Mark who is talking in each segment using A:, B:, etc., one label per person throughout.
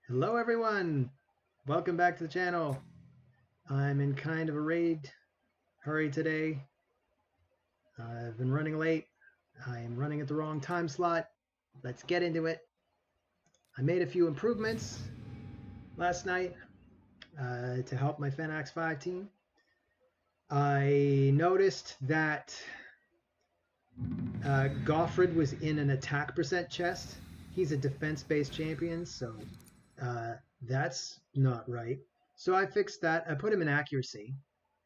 A: Hello everyone! Welcome back to the channel. I'm in kind of a raid hurry today. I've been running late. I am running at the wrong time slot. Let's get into it. I made a few improvements last night to help my Fenax 5 team. I noticed that Goffred was in an attack percent chest. He's a defense-based champion, so that's not right. So I fixed that. I put him in accuracy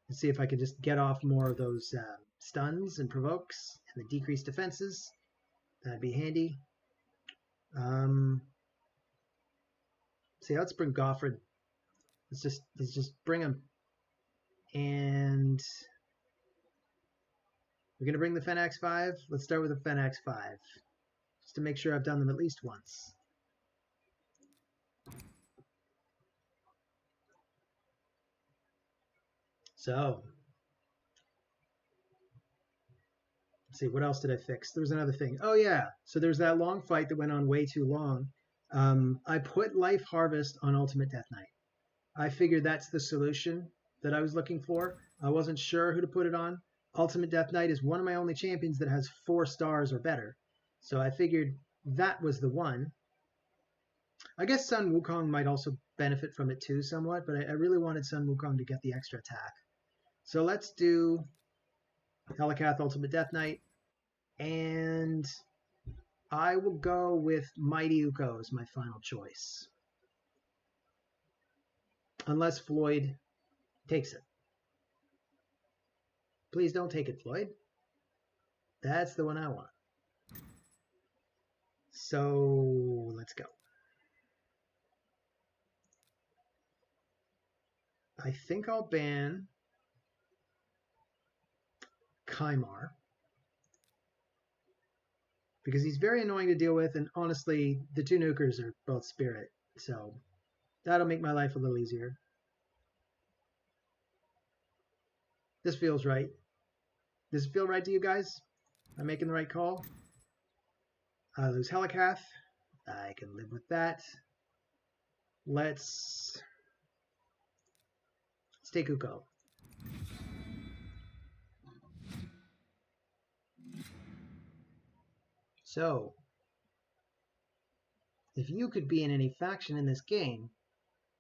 A: and see if I could just get off more of those stuns and provokes and the decreased defenses. That'd be handy. See, let's bring Goffred. Let's just bring him. And we're gonna bring the Fenax 5. Let's start with the Fenax 5. Just to make sure I've done them at least once. So, let's see, what else did I fix? There was another thing. Oh yeah, so there's that long fight that went on way too long. I put Life Harvest on Ultimate Death Knight. I figured that's the solution that I was looking for. I wasn't sure who to put it on. Ultimate Death Knight is one of my only champions that has 4 stars or better. So I figured that was the one. I guess Sun Wukong might also benefit from it too somewhat, but I really wanted Sun Wukong to get the extra attack. So let's do Helikath Ultimate Death Knight, and I will go with Mighty Uko as my final choice. Unless Floyd takes it. Please don't take it, Floyd. That's the one I want. So let's go. I think I'll ban Kymar because he's very annoying to deal with, and honestly, the 2 nukers are both spirit, so that'll make my life a little easier. This feels right. Does it feel right to you guys? Am I making the right call? I lose Helikath. I can live with that. Let's take Uko. So, if you could be in any faction in this game,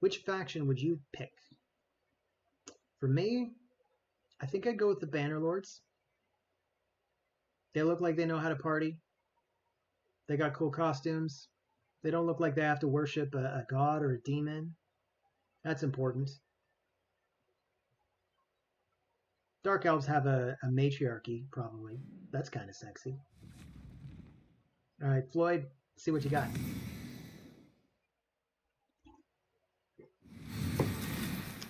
A: which faction would you pick? For me, I think I'd go with the Bannerlords. They look like they know how to party. They got cool costumes. They don't look like they have to worship a god or a demon. That's important. Dark Elves have a matriarchy, probably. That's kind of sexy. All right, Floyd, see what you got.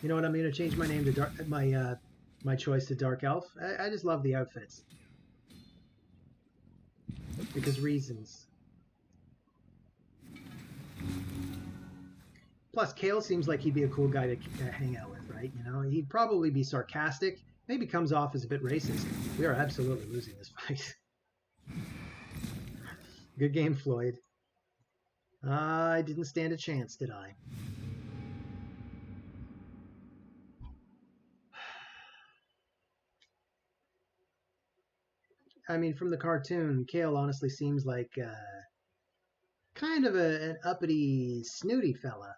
A: You know what? I'm going to change my name to my choice to Dark Elf. I just love the outfits. Because reasons. Plus, Kale seems like he'd be a cool guy to hang out with, right? You know, he'd probably be sarcastic. Maybe comes off as a bit racist. We are absolutely losing this fight. Good game, Floyd. I didn't stand a chance, did I? I mean, from the cartoon, Kale honestly seems like kind of an uppity, snooty fella.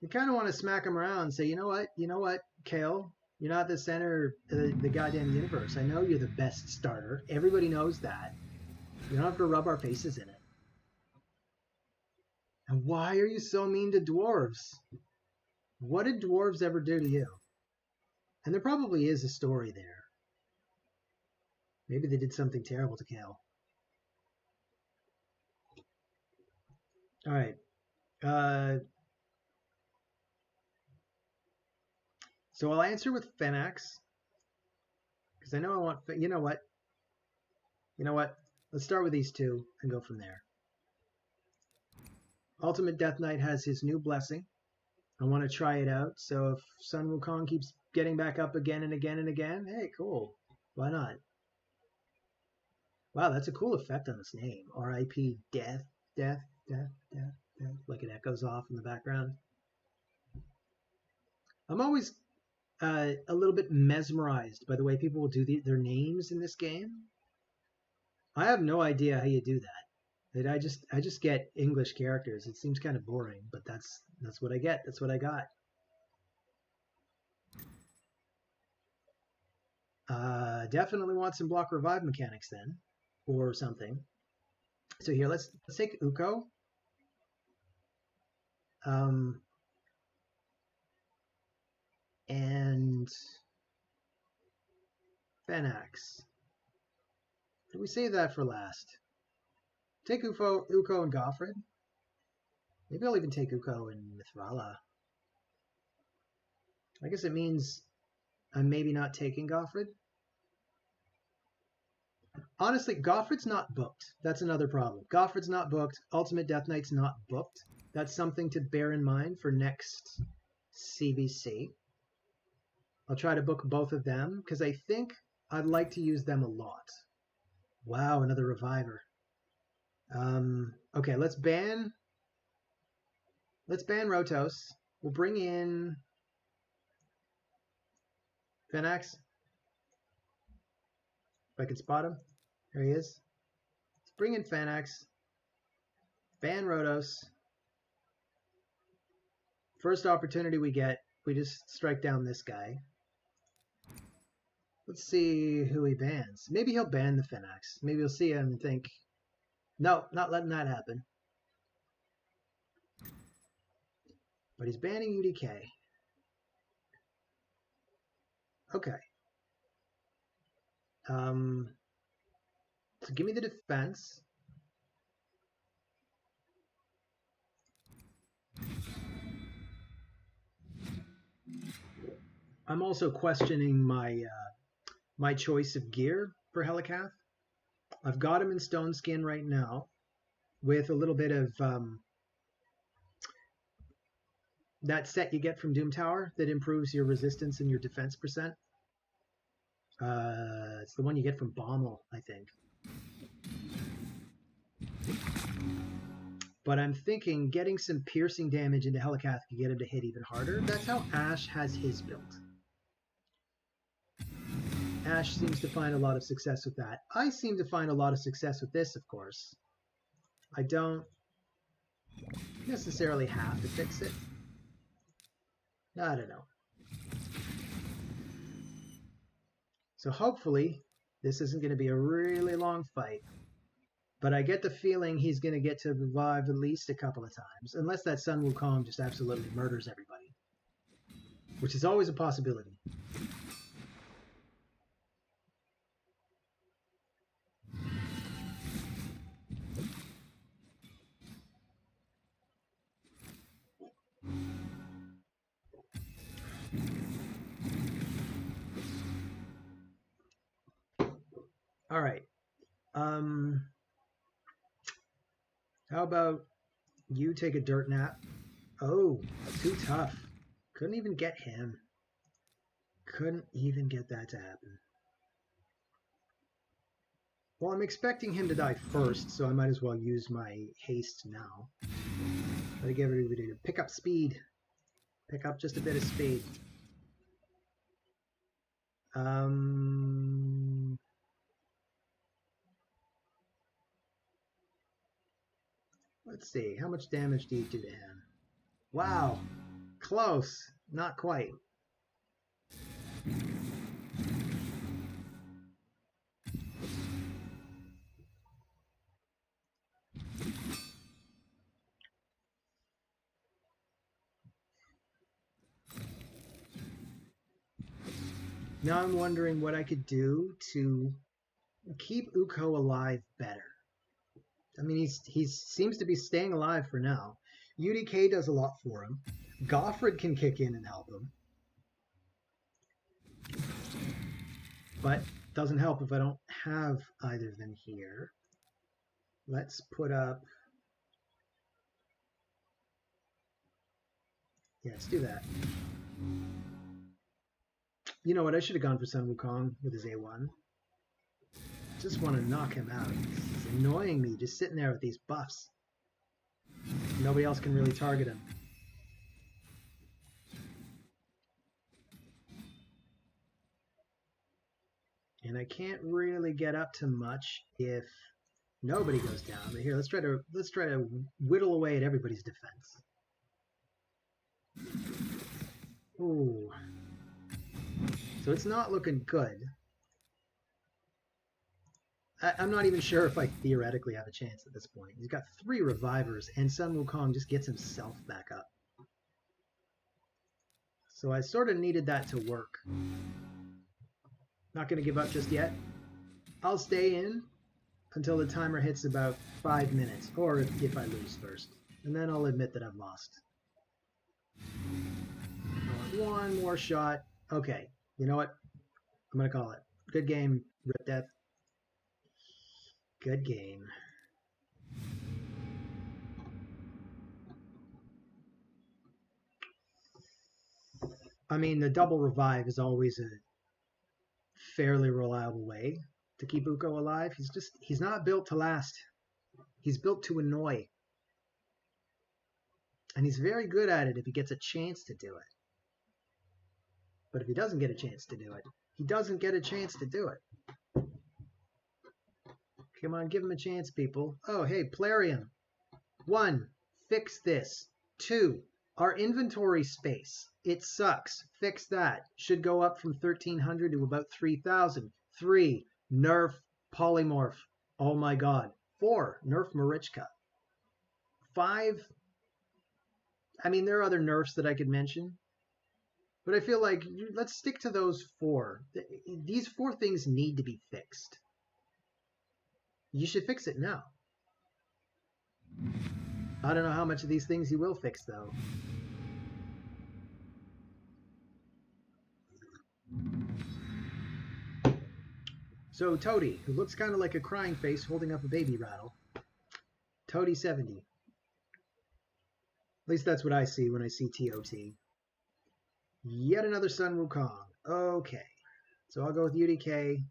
A: You kind of want to smack him around and say, you know what, Kale, you're not the center of the goddamn universe. I know you're the best starter. Everybody knows that. You don't have to rub our faces in it. And why are you so mean to dwarves? What did dwarves ever do to you? And there probably is a story there. Maybe they did something terrible to Kale. All right. So I'll answer with Fenax. Because I know I want... You know what? Let's start with these 2 and go from there. Ultimate Death Knight has his new blessing. I want to try it out. So if Sun Wukong keeps getting back up again and again and again, hey, cool. Why not? Wow, that's a cool effect on his name. R.I.P. Death, Death, Death, Death, like it echoes off in the background. I'm always a little bit mesmerized by the way people will do their names in this game. I have no idea how you do that. I just get English characters. It seems kind of boring, but that's what I get. That's what I got. Definitely want some block revive mechanics then, or something. So here, let's take Uko. And Fenax. Did we save that for last? Take Uko and Goffred. Maybe I'll even take Uko and Mithrala. I guess it means I'm maybe not taking Goffred. Honestly, Goffred's not booked. That's another problem. Goffred's not booked. Ultimate Death Knight's not booked. That's something to bear in mind for next CBC. I'll try to book both of them because I think I'd like to use them a lot. Wow, another reviver. Okay, let's ban Rotos. We'll bring in Fenax. If I can spot him. There he is. Let's bring in Fenax. Ban Rotos. First opportunity we get, we just strike down this guy. Let's see who he bans. Maybe he'll ban the Fenax. Maybe he'll see him and think, no, not letting that happen. But he's banning UDK. Okay. So give me the defense. I'm also questioning my my choice of gear for Helikath. I've got him in Stone Skin right now with a little bit of that set you get from Doom Tower that improves your resistance and your defense percent. It's the one you get from Bommel, I think. But I'm thinking getting some piercing damage into Helikath could get him to hit even harder. That's how Ash has his build. Ash seems to find a lot of success with that. I seem to find a lot of success with this, of course. I don't necessarily have to fix it. I don't know. So hopefully this isn't going to be a really long fight. But I get the feeling he's going to get to revive at least a couple of times. Unless that Sun Wukong just absolutely murders everybody. Which is always a possibility. All right. How about you take a dirt nap? Oh, too tough. Couldn't even get him. Couldn't even get that to happen. Well, I'm expecting him to die first, so I might as well use my haste now. Gotta get everybody to pick up speed. Pick up just a bit of speed. Let's see, how much damage do you do to him? Wow, close, not quite. Now I'm wondering what I could do to keep Uko alive better. I mean, he seems to be staying alive for now. UDK does a lot for him. Goffred can kick in and help him. But doesn't help if I don't have either of them here. Let's put up... Yeah, let's do that. You know what? I should have gone for Sun Wukong with his A1. Just want to knock him out. He's annoying me just sitting there with these buffs. Nobody else can really target him. And I can't really get up to much if nobody goes down. But here, let's try to whittle away at everybody's defense. Ooh. So it's not looking good. I'm not even sure if I theoretically have a chance at this point. He's got 3 revivers, and Sun Wukong just gets himself back up. So I sort of needed that to work. Not going to give up just yet. I'll stay in until the timer hits about 5 minutes, or if I lose first. And then I'll admit that I've lost. I want one more shot. Okay, you know what? I'm going to call it. Good game, Rip Death. Good game. I mean, the double revive is always a fairly reliable way to keep Uko alive. He's not built to last. He's built to annoy. And he's very good at it if he gets a chance to do it. But if he doesn't get a chance to do it, he doesn't get a chance to do it. Come on, give him a chance, people. Oh, hey, Plarium. 1, fix this. 2, our inventory space. It sucks. Fix that. Should go up from 1,300 to about 3,000. 3, nerf polymorph. Oh my god. 4, nerf Marichka. 5, I mean, there are other nerfs that I could mention. But I feel like, let's stick to those 4. These 4 things need to be fixed. You should fix it now. I don't know how much of these things you will fix, though. So Toady, who looks kind of like a crying face holding up a baby rattle. Toady 70. At least that's what I see when I see TOT. Yet another Sun Wukong. Okay. So I'll go with UDK,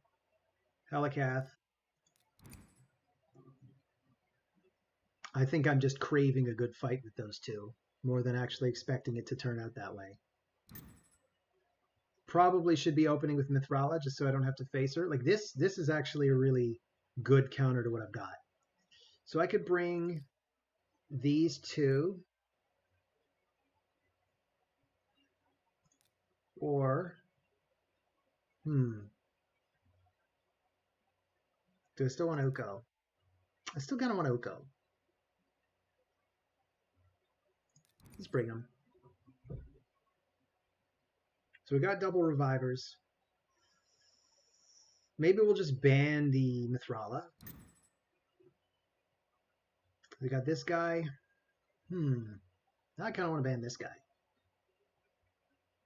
A: Helikath. I think I'm just craving a good fight with those 2, more than actually expecting it to turn out that way. Probably should be opening with Mithrala, just so I don't have to face her. Like, this is actually a really good counter to what I've got. So I could bring these 2. Or, do I still want Uko? I still kind of want Uko. Let's bring him. So we got double revivers. Maybe we'll just ban the Mithrala. We got this guy. I kind of want to ban this guy.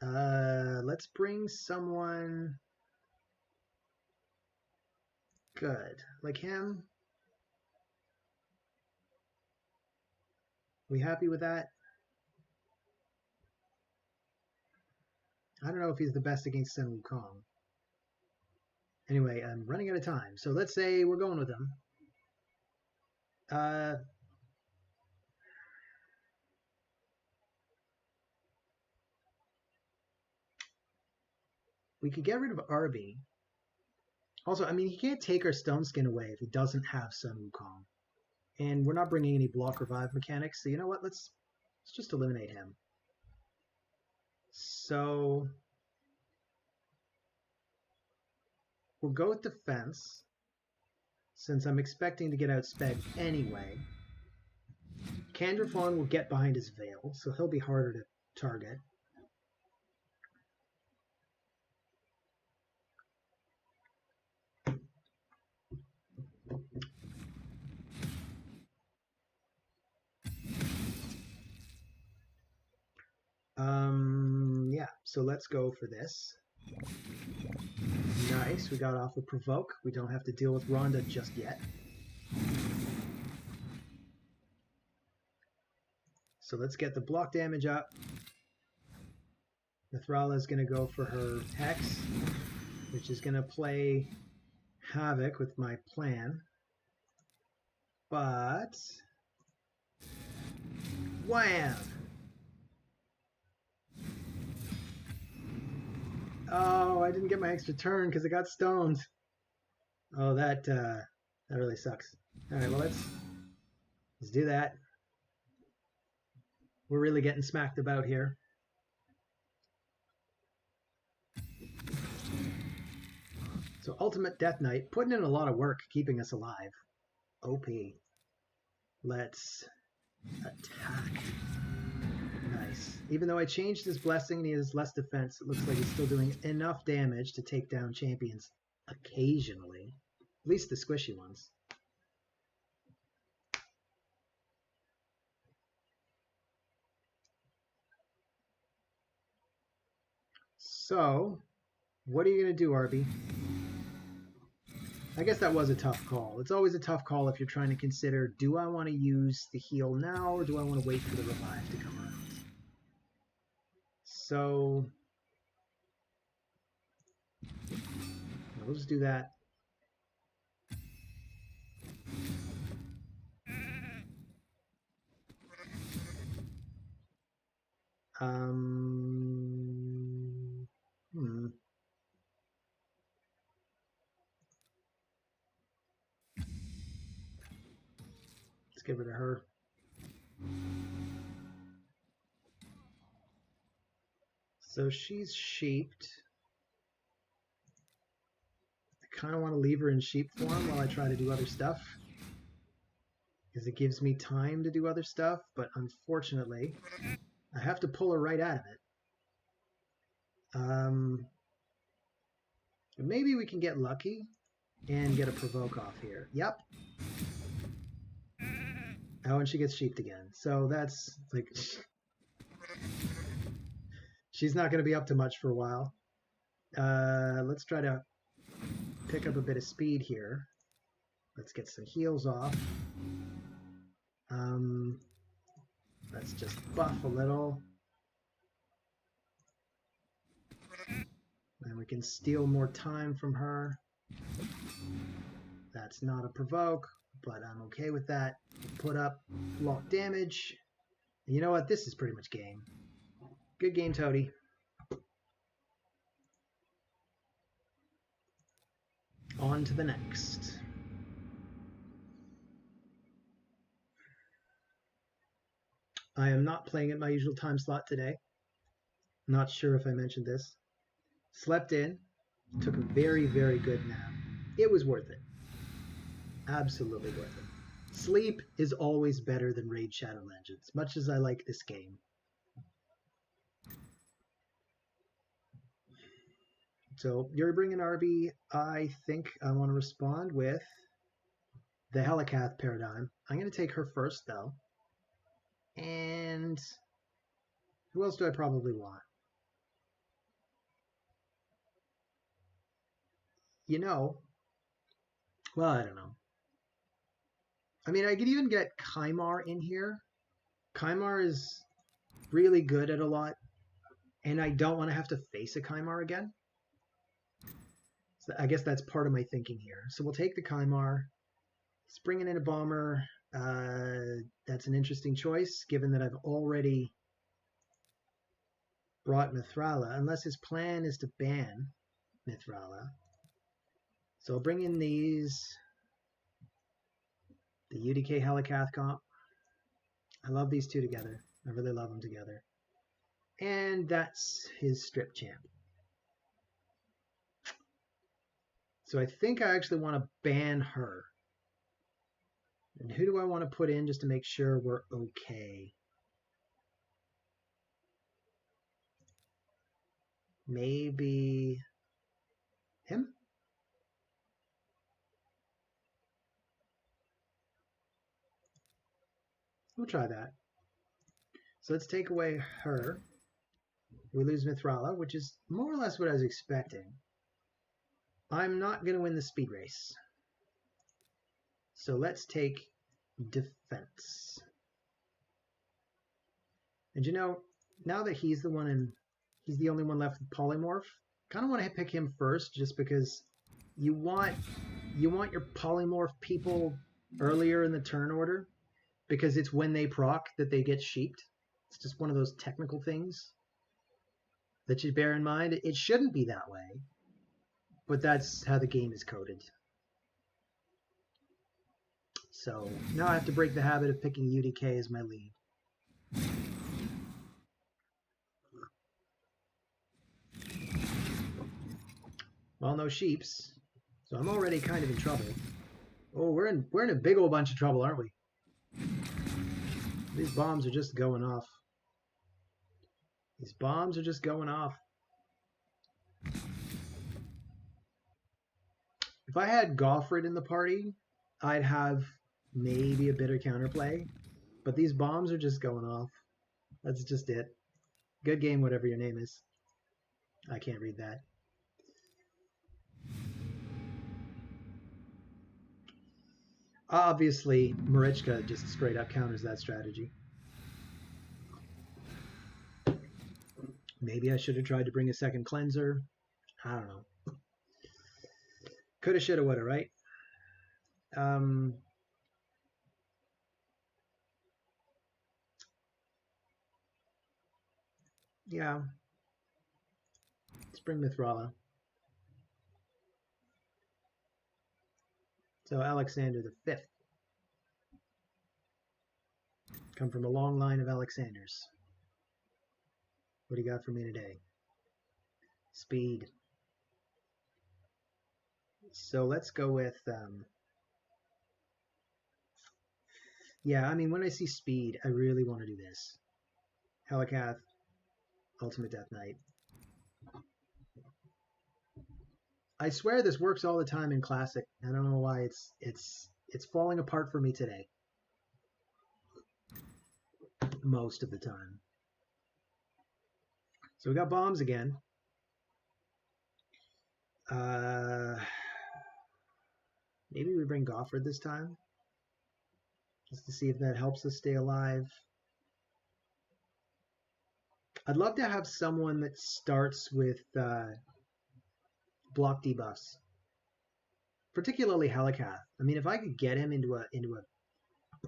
A: Let's bring someone good. Like him. We happy with that? I don't know if he's the best against Sun Wukong. Anyway, I'm running out of time. So let's say we're going with him. We could get rid of Arby. Also, I mean, he can't take our Stone Skin away if he doesn't have Sun Wukong. And we're not bringing any block revive mechanics, so you know what? Let's just eliminate him. So we'll go with defense, since I'm expecting to get outsped anyway. Canithor will get behind his veil, so he'll be harder to target. Yeah, so let's go for this. Nice, we got off with Provoke. We don't have to deal with Rhonda just yet. So let's get the block damage up. Mithrala is going to go for her Hex, which is going to play havoc with my plan. But Wham! Oh, I didn't get my extra turn because I got stoned. Oh, that really sucks. All right, well let's do that. We're really getting smacked about here. So Ultimate Death Knight, putting in a lot of work keeping us alive. OP. Let's attack. Nice. Even though I changed his blessing and he has less defense, it looks like he's still doing enough damage to take down champions occasionally. At least the squishy ones. So, what are you going to do, Arby? I guess that was a tough call. It's always a tough call if you're trying to consider, do I want to use the heal now or do I want to wait for the revive to come around? So, we'll just do that. Let's get rid of her. So she's sheeped. I kind of want to leave her in sheep form while I try to do other stuff, because it gives me time to do other stuff, but unfortunately, I have to pull her right out of it. Maybe we can get lucky and get a provoke off here. Yep. Oh, and she gets sheeped again. So that's like... she's not going to be up to much for a while. Let's try to pick up a bit of speed here. Let's get some heals off. Let's just buff a little. And we can steal more time from her. That's not a provoke, but I'm okay with that. Put up block damage. And you know what? This is pretty much game. Good game, Toady. On to the next. I am not playing at my usual time slot today. Not sure if I mentioned this. Slept in, took a very, very good nap. It was worth it. Absolutely worth it. Sleep is always better than Raid Shadow Legends, much as I like this game. So you're bringing RB. I think I want to respond with the Helicath paradigm. I'm going to take her first, though. And who else do I probably want? You know, well, I don't know. I mean, I could even get Kymar in here. Kymar is really good at a lot, and I don't want to have to face a Kymar again. So I guess that's part of my thinking here. So we'll take the Kymar. Let's bring in a bomber. That's an interesting choice, given that I've already brought Mithrala, unless his plan is to ban Mithrala. So I'll bring in these. The UDK Helicath comp. I love these two together. I really love them together. And that's his strip champ. So I think I actually want to ban her. And who do I want to put in just to make sure we're okay? Maybe him? We'll try that. So let's take away her. We lose Mithrala, which is more or less what I was expecting. I'm not going to win the speed race. So let's take defense. And you know, now that he's the one and he's the only one left with polymorph, kind of want to pick him first just because you want your polymorph people earlier in the turn order. because it's when they proc that they get sheeped. It's just one of those technical things that you bear in mind. It shouldn't be that way, but that's how the game is coded. So now I have to break the habit of picking UDK as my lead. Well, no sheeps, so I'm already kind of in trouble. Oh, we're in a big old bunch of trouble, aren't we? These bombs are just going off. These bombs are just going off. If I had Goffred in the party, I'd have maybe a bitter counterplay. But these bombs are just going off. That's just it. Good game, whatever your name is. I can't read that. Obviously, Marichka just straight up counters that strategy. Maybe I should have tried to bring a second cleanser. I don't know. Coulda, shoulda, woulda, right? Yeah. Let's bring Mithrala. So Alexander the Fifth. Come from a long line of Alexanders. What do you got for me today? Speed. So let's go with... yeah, I mean, when I see speed, I really want to do this. Helicath, Ultimate Death Knight. I swear this works all the time in Classic. I don't know why it's falling apart for me today. Most of the time. So we got bombs again. Maybe we bring Goffred this time. Just to see if that helps us stay alive. I'd love to have someone that starts with block debuffs. Particularly Helicath. I mean, if I could get him into a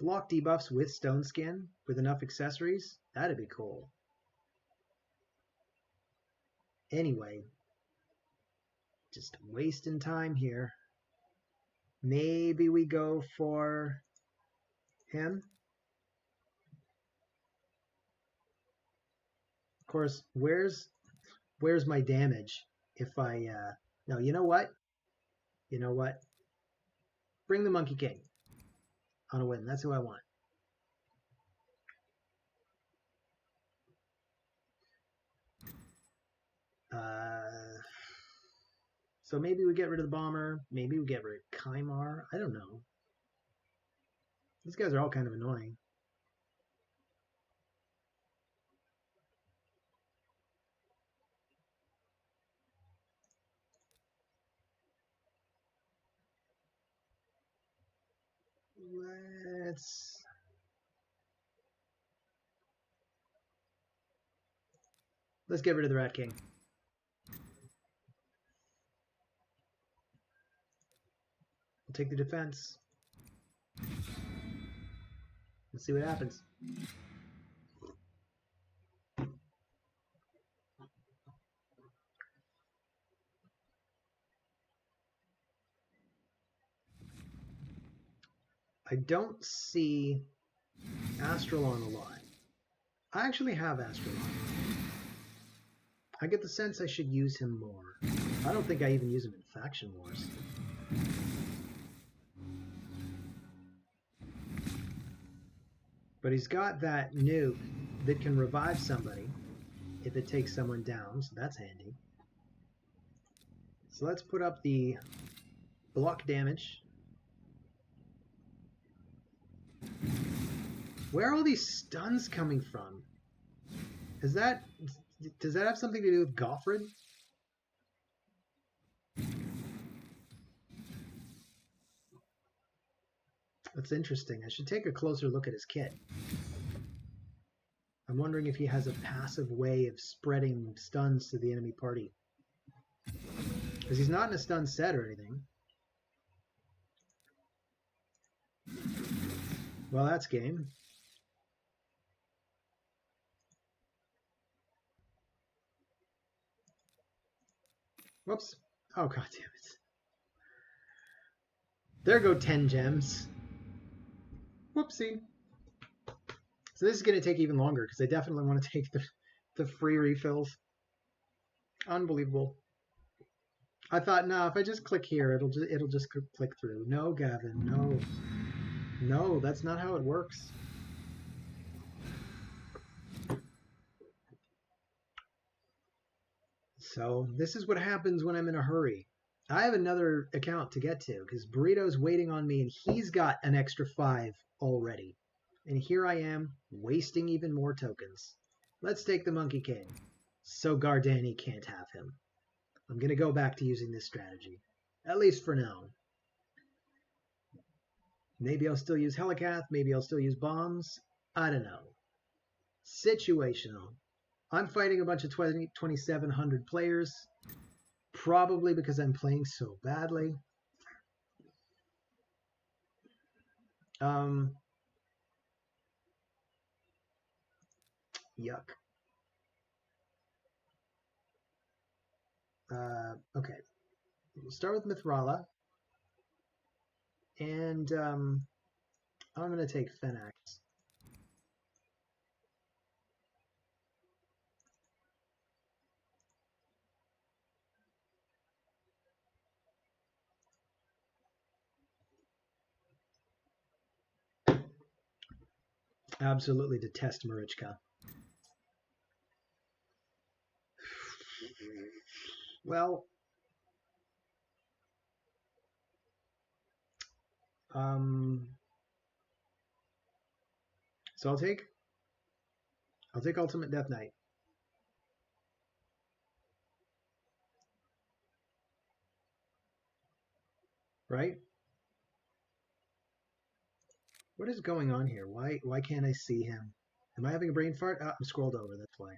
A: block debuffs with Stone Skin with enough accessories, that'd be cool. Anyway, just wasting time here. Maybe we go for him. Of course, where's my damage if I no, you know what? You know what? Bring the Monkey King on a win. That's who I want. So maybe we get rid of the Bomber. Maybe we get rid of Kymar. I don't know. These guys are all kind of annoying. Let's get rid of the Rat King. We'll take the defense. Let's see what happens. I don't see Astralon a lot. I actually have Astralon. I get the sense I should use him more. I don't think I even use him in Faction Wars. But he's got that nuke that can revive somebody if it takes someone down, so that's handy. So let's put up the block damage. Where are all these stuns coming from? Does that have something to do with Goffred? That's interesting. I should take a closer look at his kit. I'm wondering if he has a passive way of spreading stuns to the enemy party. Because he's not in a stun set or anything. Well, that's game. Whoops. Oh, god damn it. There go 10 gems. Whoopsie. So this is going to take even longer because I definitely want to take the free refills. Unbelievable. I thought, no, if I just click here, it'll just click through. No, Gavin, no. No, that's not how it works. So this is what happens when I'm in a hurry. I have another account to get to because Burrito's waiting on me and he's got an extra 5 already. And here I am wasting even more tokens. Let's take the Monkey King. So Gardani can't have him. I'm going to go back to using this strategy. At least for now. Maybe I'll still use Helicath. Maybe I'll still use bombs. I don't know. Situational. I'm fighting a bunch of 2,700 players. Probably because I'm playing so badly. Yuck. Okay. We'll start with Mithrala. And I'm going to take Fenax. Absolutely detest Marichka. Well, so I'll take Ultimate Death Knight. Right? What is going on here? Why can't I see him? Am I having a brain fart? Oh, I'm scrolled over, that's why.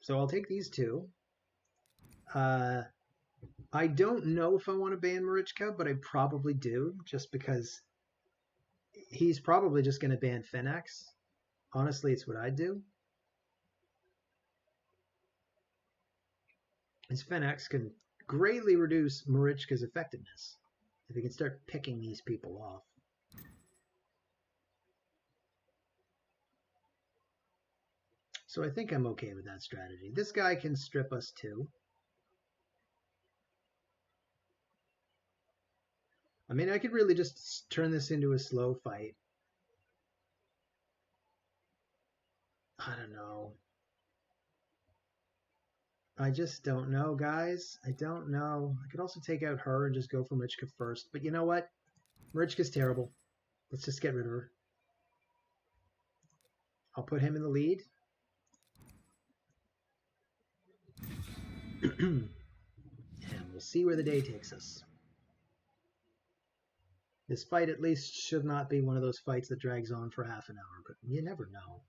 A: So I'll take these two. I don't know if I want to ban Marichka, but I probably do, just because he's probably just going to ban Fenax. Honestly, it's what I'd do. His Fenax can greatly reduce Marichka's effectiveness if he can start picking these people off. So I think I'm okay with that strategy. This guy can strip us too. I mean, I could really just turn this into a slow fight. I don't know. I just don't know, guys. I don't know. I could also take out her and just go for Marichka first. But you know what? Marichka's terrible. Let's just get rid of her. I'll put him in the lead. And we'll see where the day takes us. This fight at least should not be one of those fights that drags on for half an hour, but you never know.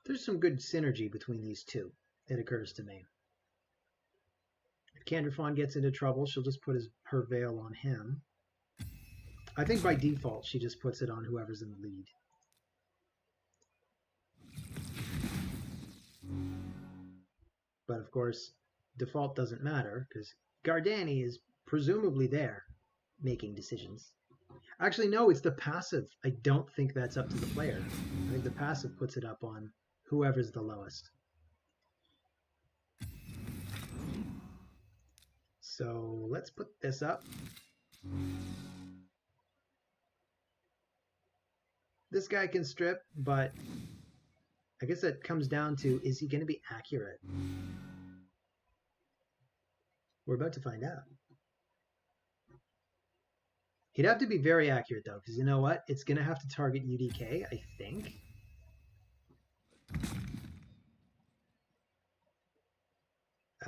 A: There's some good synergy between these two, it occurs to me. If Canithor gets into trouble, she'll just put her veil on him. I think by default, she just puts it on whoever's in the lead. But of course, default doesn't matter, because Gardani is presumably there making decisions. Actually, no, it's the passive. I don't think that's up to the player. I think the passive puts it up on whoever's the lowest. So let's put this up. This guy can strip, but I guess that comes down to, is he going to be accurate? We're about to find out. He'd have to be very accurate, though, because you know what? It's going to have to target UDK, I think.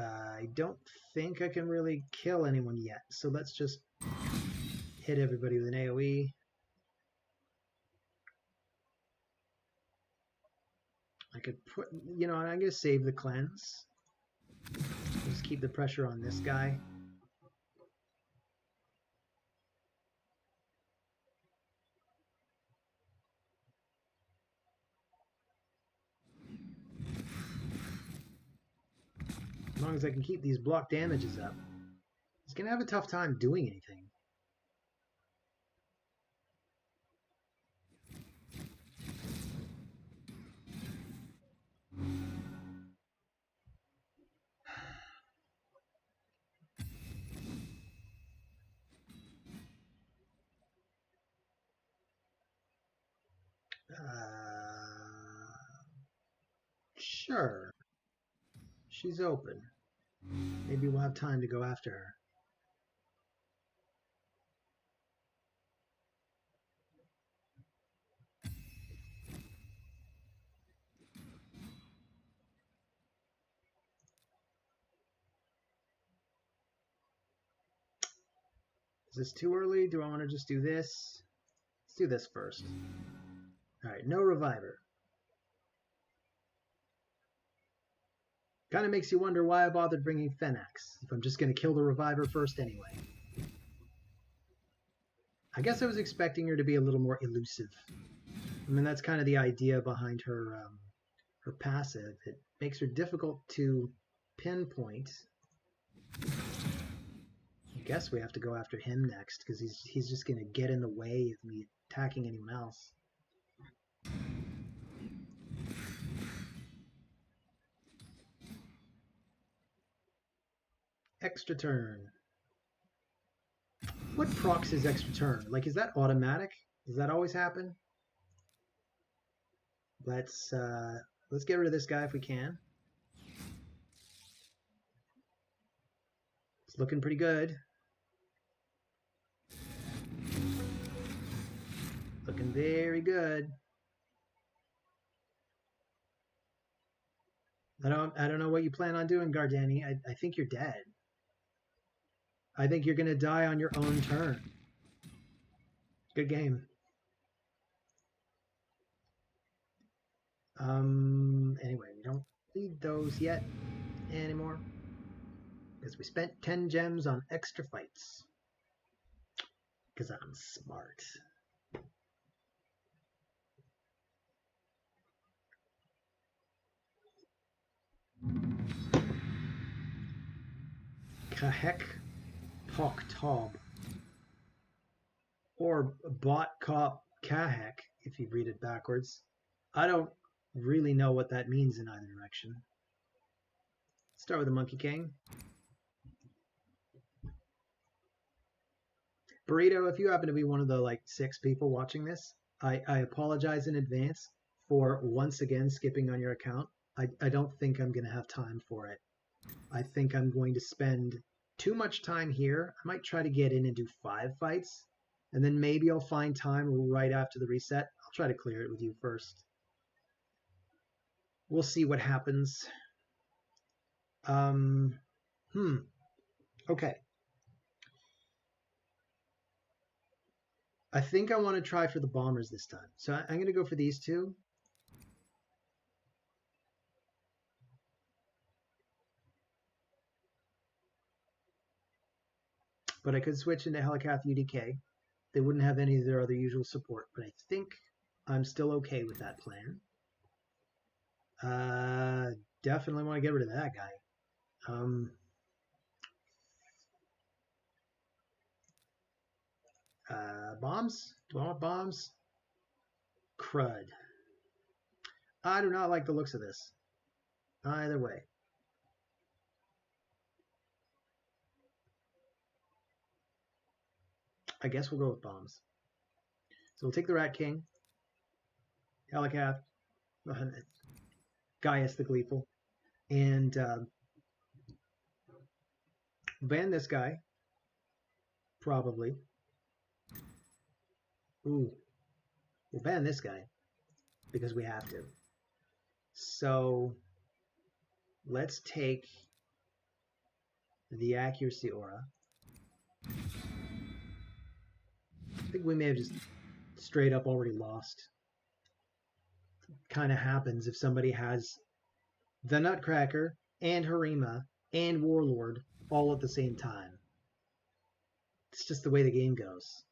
A: I don't think I can really kill anyone yet, so let's just hit everybody with an AoE. I could put, you know, I'm going to save the cleanse. Just keep the pressure on this guy. As long as I can keep these block damages up. He's going to have a tough time doing anything. Sure. She's open. Maybe we'll have time to go after her. Is this too early? Do I want to just do this? Let's do this first. Alright, no reviver. Kind of makes you wonder why I bothered bringing Fenax, if I'm just going to kill the reviver first anyway. I guess I was expecting her to be a little more elusive. I mean, that's kind of the idea behind her her passive. It makes her difficult to pinpoint. I guess we have to go after him next, because he's just going to get in the way of me attacking anyone else. Extra turn. What procs is extra turn? Like, is that automatic? Does that always happen? Let's get rid of this guy if we can. It's looking pretty good. Looking very good. I don't know what you plan on doing, Gardani. I think you're dead. I think you're gonna die on your own turn. Good game. Anyway, we don't need those yet anymore, because we spent 10 gems on extra fights. Because I'm smart. Kahek Poktob. Or Bot Cop Kahek, if you read it backwards. I don't really know what that means in either direction. Let's start with the Monkey King. Burrito, if you happen to be one of the like 6 people watching this, I apologize in advance for once again skipping on your account. I don't think I'm going to have time for it. I think I'm going to spend too much time here. I might try to get in and do 5 fights, and then maybe I'll find time right after the reset. I'll try to clear it with you first. We'll see what happens. Okay. I think I want to try for the bombers this time. So I'm going to go for these 2. But I could switch into Helicath UDK. They wouldn't have any of their other usual support, but I think I'm still okay with that plan. Definitely want to get rid of that guy. Bombs? Do I want bombs? Crud. I do not like the looks of this. Either way. I guess we'll go with bombs. So we'll take the Rat King, Helicath, Gaius the Gleeful, and ban this guy. Probably. Ooh. We'll ban this guy because we have to. So let's take the accuracy aura. I think we may have just straight up already lost. Kind of happens if somebody has the Nutcracker and Harima and Warlord all at the same time. It's just the way the game goes.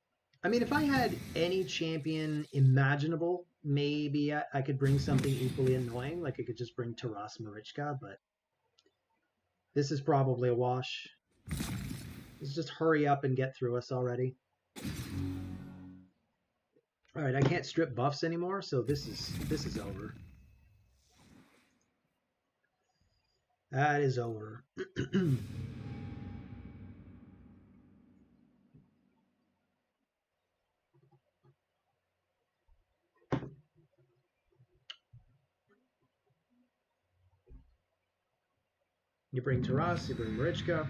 A: I mean, if I had any champion imaginable, maybe I could bring something equally annoying. Like I could just bring Taras Marichka, but this is probably a wash. Let's just hurry up and get through us already. All right, I can't strip buffs anymore, so this is over. That is over. You bring Taras, you bring Marichka,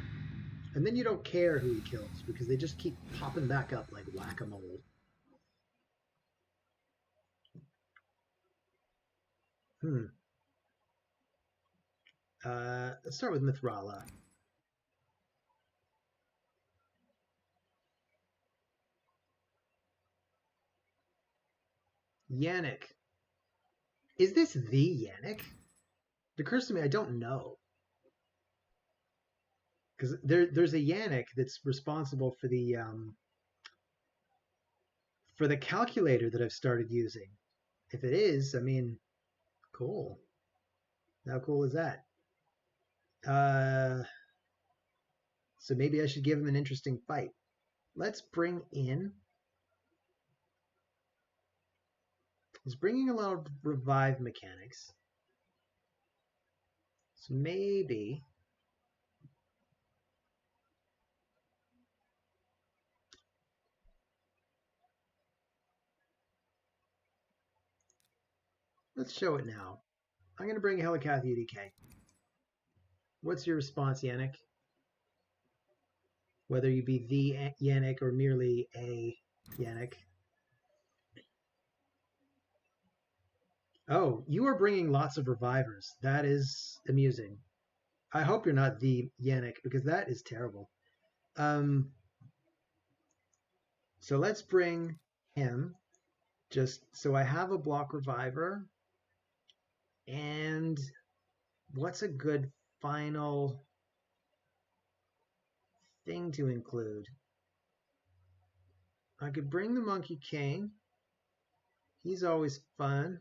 A: and then you don't care who he kills because they just keep popping back up like whack-a-mole. Let's start with Mithrala. Yanik. Is this the Yanik? It occurs to me I don't know. Because there's a Yanik that's responsible for the calculator that I've started using. If it is, I mean, cool. How cool is that? So maybe I should give him an interesting fight. Let's bring in... He's bringing a lot of revive mechanics. So maybe... Let's show it now. I'm going to bring Helikath UDK. What's your response, Yanik? Whether you be the Yanik or merely a Yanik. Oh, you are bringing lots of revivers. That is amusing. I hope you're not the Yanik, because that is terrible. So let's bring him, just so I have a block reviver. And what's a good final thing to include? I could bring the Monkey King. He's always fun.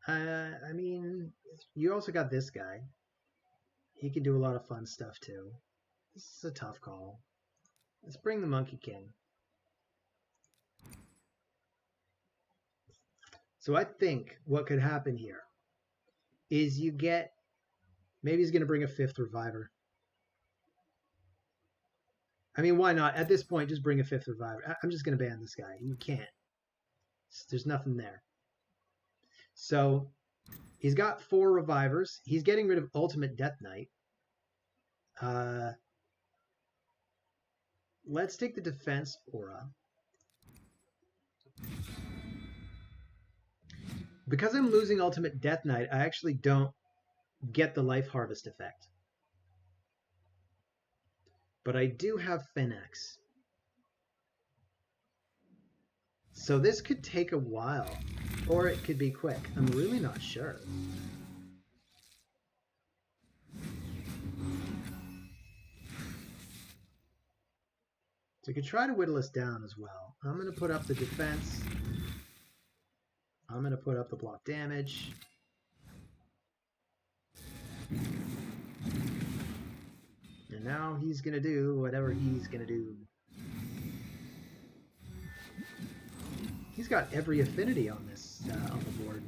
A: I mean, you also got this guy. He can do a lot of fun stuff too. This is a tough call. Let's bring the Monkey King. So I think what could happen here is you get... Maybe he's going to bring a 5th reviver. I mean, why not? At this point, just bring a 5th reviver. I'm just going to ban this guy. You can't. There's nothing there. So he's got 4 revivers. He's getting rid of Ultimate Death Knight. Let's take the defense aura. Because I'm losing Ultimate Death Knight, I actually don't get the Life Harvest effect. But I do have Phoenix. So this could take a while, or it could be quick. I'm really not sure. So you could try to whittle us down as well. I'm going to put up the defense. I'm going to put up the block damage. And now he's going to do whatever he's going to do. He's got every affinity on this on the board.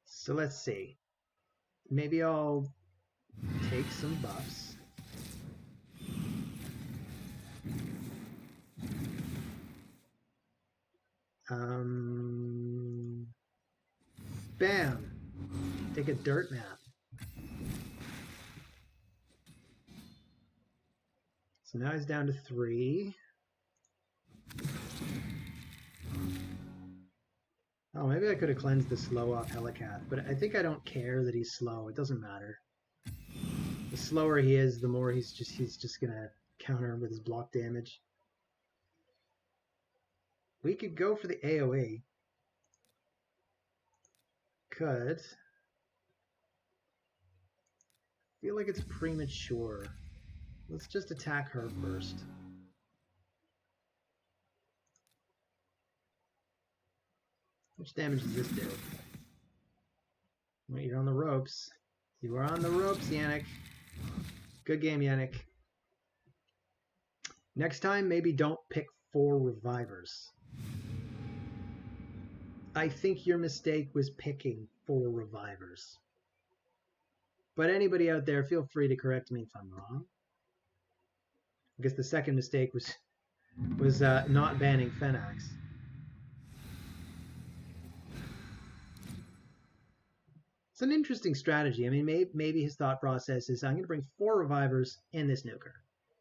A: So let's see. Maybe I'll take some buffs. Bam! Take a dirt map. So now he's down to 3. Oh, maybe I could have cleansed the slow off Helicath, but I think I don't care that he's slow. It doesn't matter. The slower he is, the more he's just gonna counter with his block damage. We could go for the AoE. Could. Feel like it's premature. Let's just attack her first. How much damage does this do? Well, you're on the ropes. You are on the ropes, Yanik. Good game, Yanik. Next time, maybe don't pick 4 revivers. I think your mistake was picking 4 revivers. But anybody out there, feel free to correct me if I'm wrong. I guess the second mistake was not banning Fenax. It's an interesting strategy. I mean, maybe his thought process is, I'm going to bring 4 revivers and this nuker.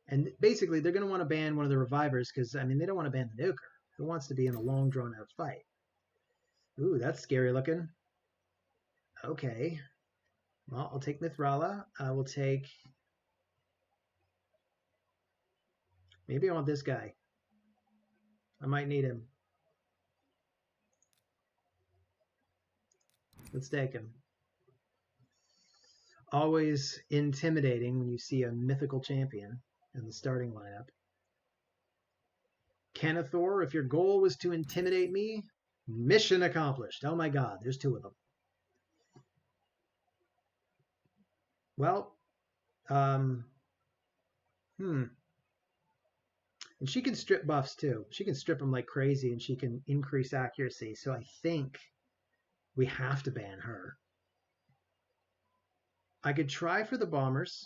A: And basically, they're going to want to ban one of the revivers because, I mean, they don't want to ban the nuker. Who wants to be in a long, drawn-out fight? Ooh, that's scary looking. Okay. Well, I'll take Mithrala. I will take... Maybe I want this guy. I might need him. Let's take him. Always intimidating when you see a mythical champion in the starting lineup. Canithor, if your goal was to intimidate me, mission accomplished. Oh my god, there's 2 of them. Well, and she can strip buffs too. She can strip them like crazy and she can increase accuracy. So I think we have to ban her. I could try for the bombers.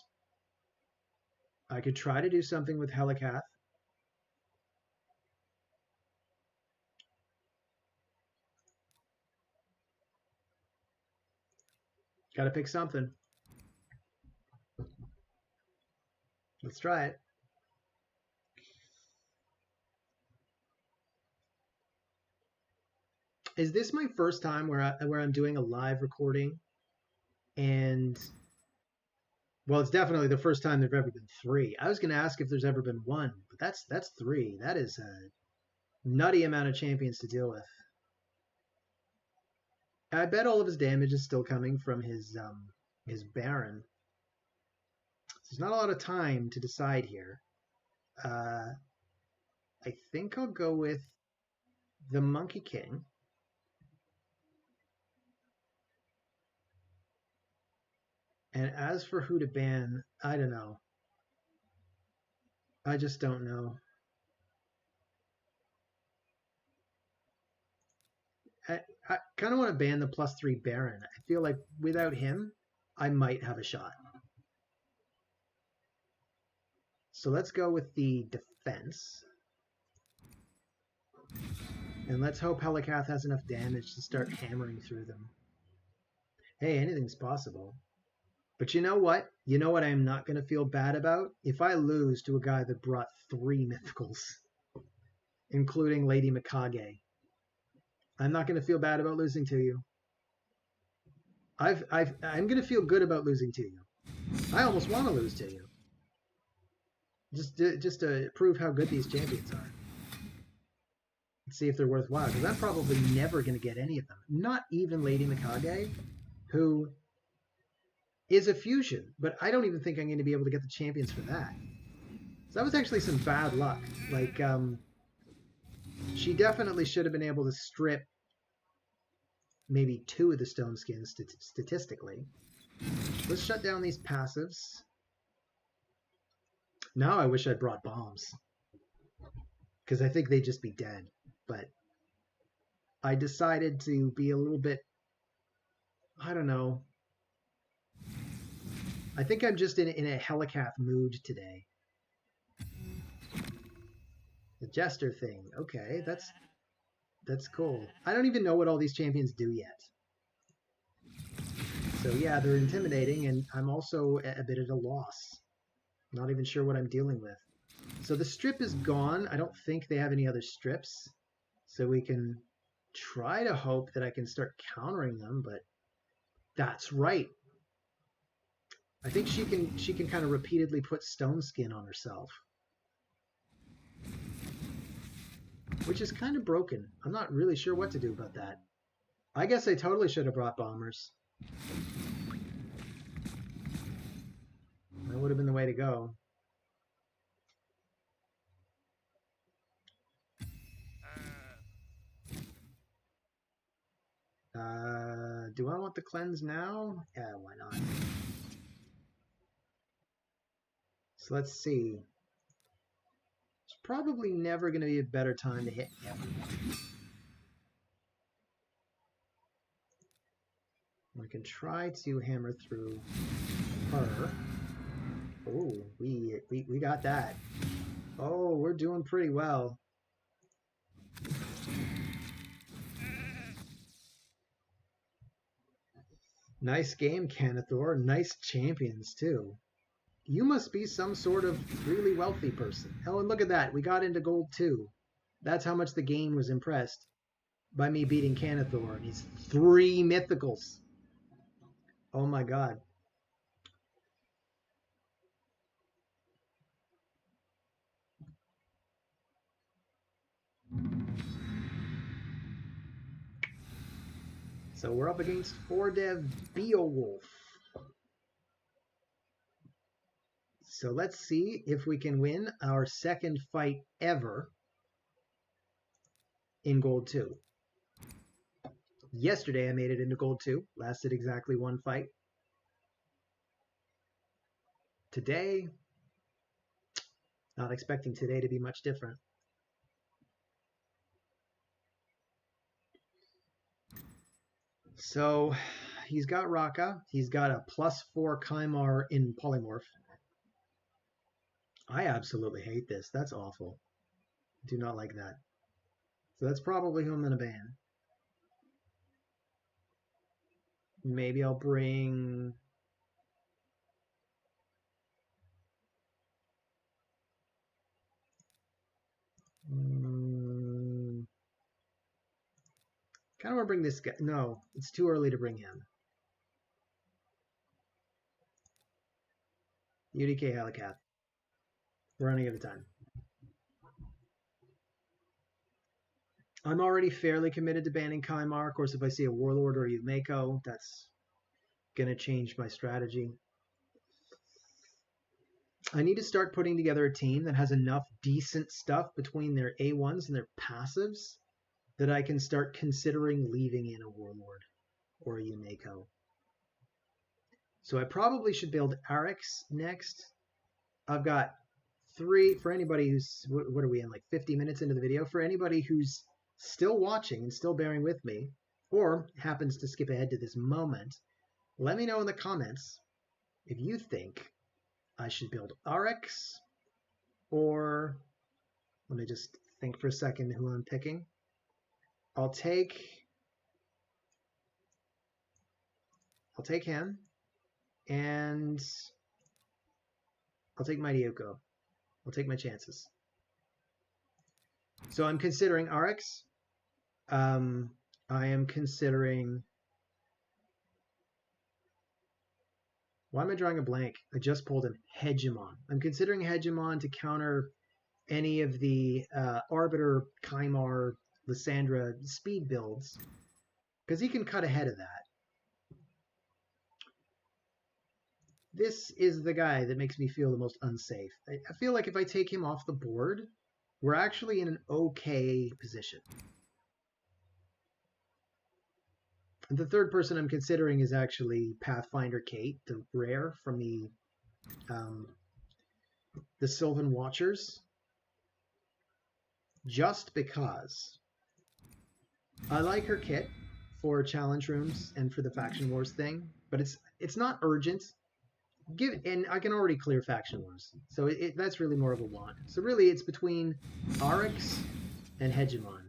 A: I could try to do something with Helicath. Got to pick something. Let's try it. Is this my first time where I'm doing a live recording? And well, it's definitely the first time there've ever been 3. I was going to ask if there's ever been 1, but that's 3. That is a nutty amount of champions to deal with. I bet all of his damage is still coming from his Baron. There's not a lot of time to decide here. I think I'll go with the Monkey King. And as for who to ban, I don't know. I just don't know. I kind of want to ban the +3 Baron. I feel like without him, I might have a shot. So let's go with the defense. And let's hope Helicath has enough damage to start hammering through them. Hey, anything's possible. But you know what? You know what I'm not going to feel bad about? If I lose to a guy that brought 3 mythicals, including Lady Mikage. I'm not going to feel bad about losing to you. I'm going to feel good about losing to you. I almost want to lose to you. Just to prove how good these champions are. Let's see if they're worthwhile, because I'm probably never going to get any of them. Not even Lady Mikage, who is a fusion, but I don't even think I'm going to be able to get the champions for that. So that was actually some bad luck. Like, she definitely should have been able to strip maybe 2 of the stone skins statistically. Let's shut down these passives. Now I wish I'd brought bombs, because I think they'd just be dead. But I decided to be a little bit, I don't know. I think I'm just in a Helicath mood today. The Jester thing. Okay, that's cool. I don't even know what all these champions do yet. So yeah, they're intimidating, and I'm also a bit at a loss. Not even sure what I'm dealing with. So the strip is gone. I don't think they have any other strips. So we can try to hope that I can start countering them, but that's right. I think she can kind of repeatedly put stone skin on herself, which is kind of broken. I'm not really sure what to do about that. I guess I totally should have brought bombers. That would have been the way to go. Do I want the cleanse now? Yeah, why not? So let's see. It's probably never going to be a better time to hit everyone. I can try to hammer through her. Oh, we got that. Oh, we're doing pretty well. Nice game, Canithor. Nice champions, too. You must be some sort of really wealthy person. Oh, and look at that. We got into gold, too. That's how much the game was impressed by me beating Canithor and his 3 mythicals. Oh, my God. So we're up against 4-Dev Beowulf. So let's see if we can win our second fight ever in Gold 2. Yesterday I made it into Gold 2. Lasted exactly 1 fight. Today, not expecting today to be much different. So he's got Raka. He's got a +4 Kymar in Polymorph. I absolutely hate this. That's awful. Do not like that. So that's probably who I'm going to ban. Maybe I'll bring... kind of want to bring this guy. No, it's too early to bring him. UDK Helicath. We're running out of time. I'm already fairly committed to banning Kymar. Of course, if I see a Warlord or a Yumeko, that's going to change my strategy. I need to start putting together a team that has enough decent stuff between their A1s and their passives that I can start considering leaving in a Warlord or a Yumeko. So I probably should build Arix next. I've got 3, for anybody who's, what are we in, like 50 minutes into the video? For anybody who's still watching and still bearing with me, or happens to skip ahead to this moment, let me know in the comments if you think I should build Arix, or let me just think for a second who I'm picking. I'll take him, and I'll take Mighty Oko. I'll take my chances. So I'm considering Arix. I am considering... Why am I drawing a blank? I just pulled him. Hegemon. I'm considering Hegemon to counter any of the Arbiter, Kymar, Lysandra speed builds, because he can cut ahead of that. This is the guy that makes me feel the most unsafe. I feel like if I take him off the board, we're actually in an okay position. And the third person I'm considering is actually Pathfinder Kate, the rare from the Sylvan Watchers. Just because I like her kit for challenge rooms and for the faction wars thing, but it's not urgent. And I can already clear faction wars, so that's really more of a want. So really, it's between Arix and Hegemon.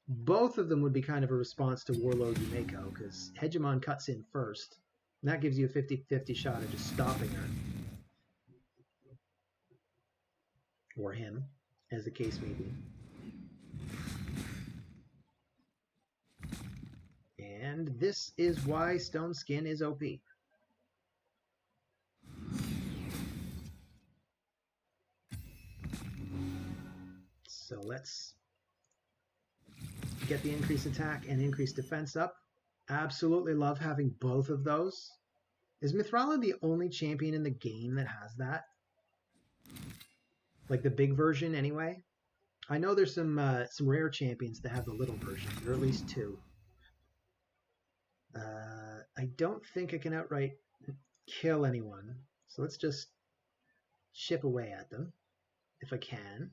A: Both of them would be kind of a response to Warlord Yumeko, because Hegemon cuts in first, and that gives you a 50-50 shot of just stopping her. Or him, as the case may be. And this is why Stone Skin is OP. So let's get the increased attack and increased defense up. Absolutely love having both of those. Is Mithrala the only champion in the game that has that? Like the big version anyway? I know there's some rare champions that have the little version, or at least two. I don't think I can outright kill anyone, so let's just chip away at them, if I can.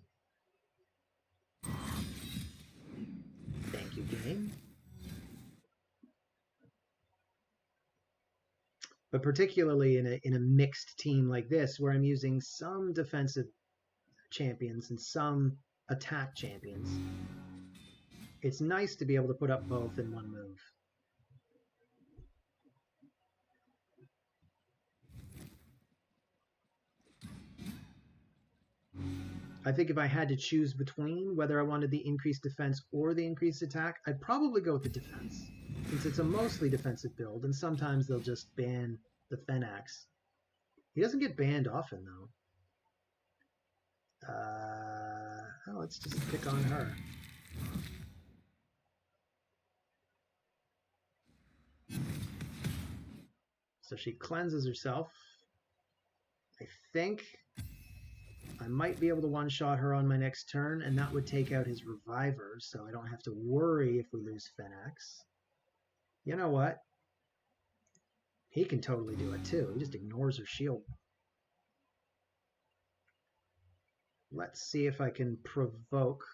A: Thank you, game. But particularly in a mixed team like this, where I'm using some defensive champions and some attack champions, it's nice to be able to put up both in one move. I think if I had to choose between whether I wanted the increased defense or the increased attack, I'd probably go with the defense, since it's a mostly defensive build, and sometimes they'll just ban the Fenax. He doesn't get banned often, though. Let's just pick on her. So she cleanses herself. I think I might be able to one-shot her on my next turn, and that would take out his Reviver, so I don't have to worry if we lose Fenax. You know what? He can totally do it too. He just ignores her shield. Let's see if I can provoke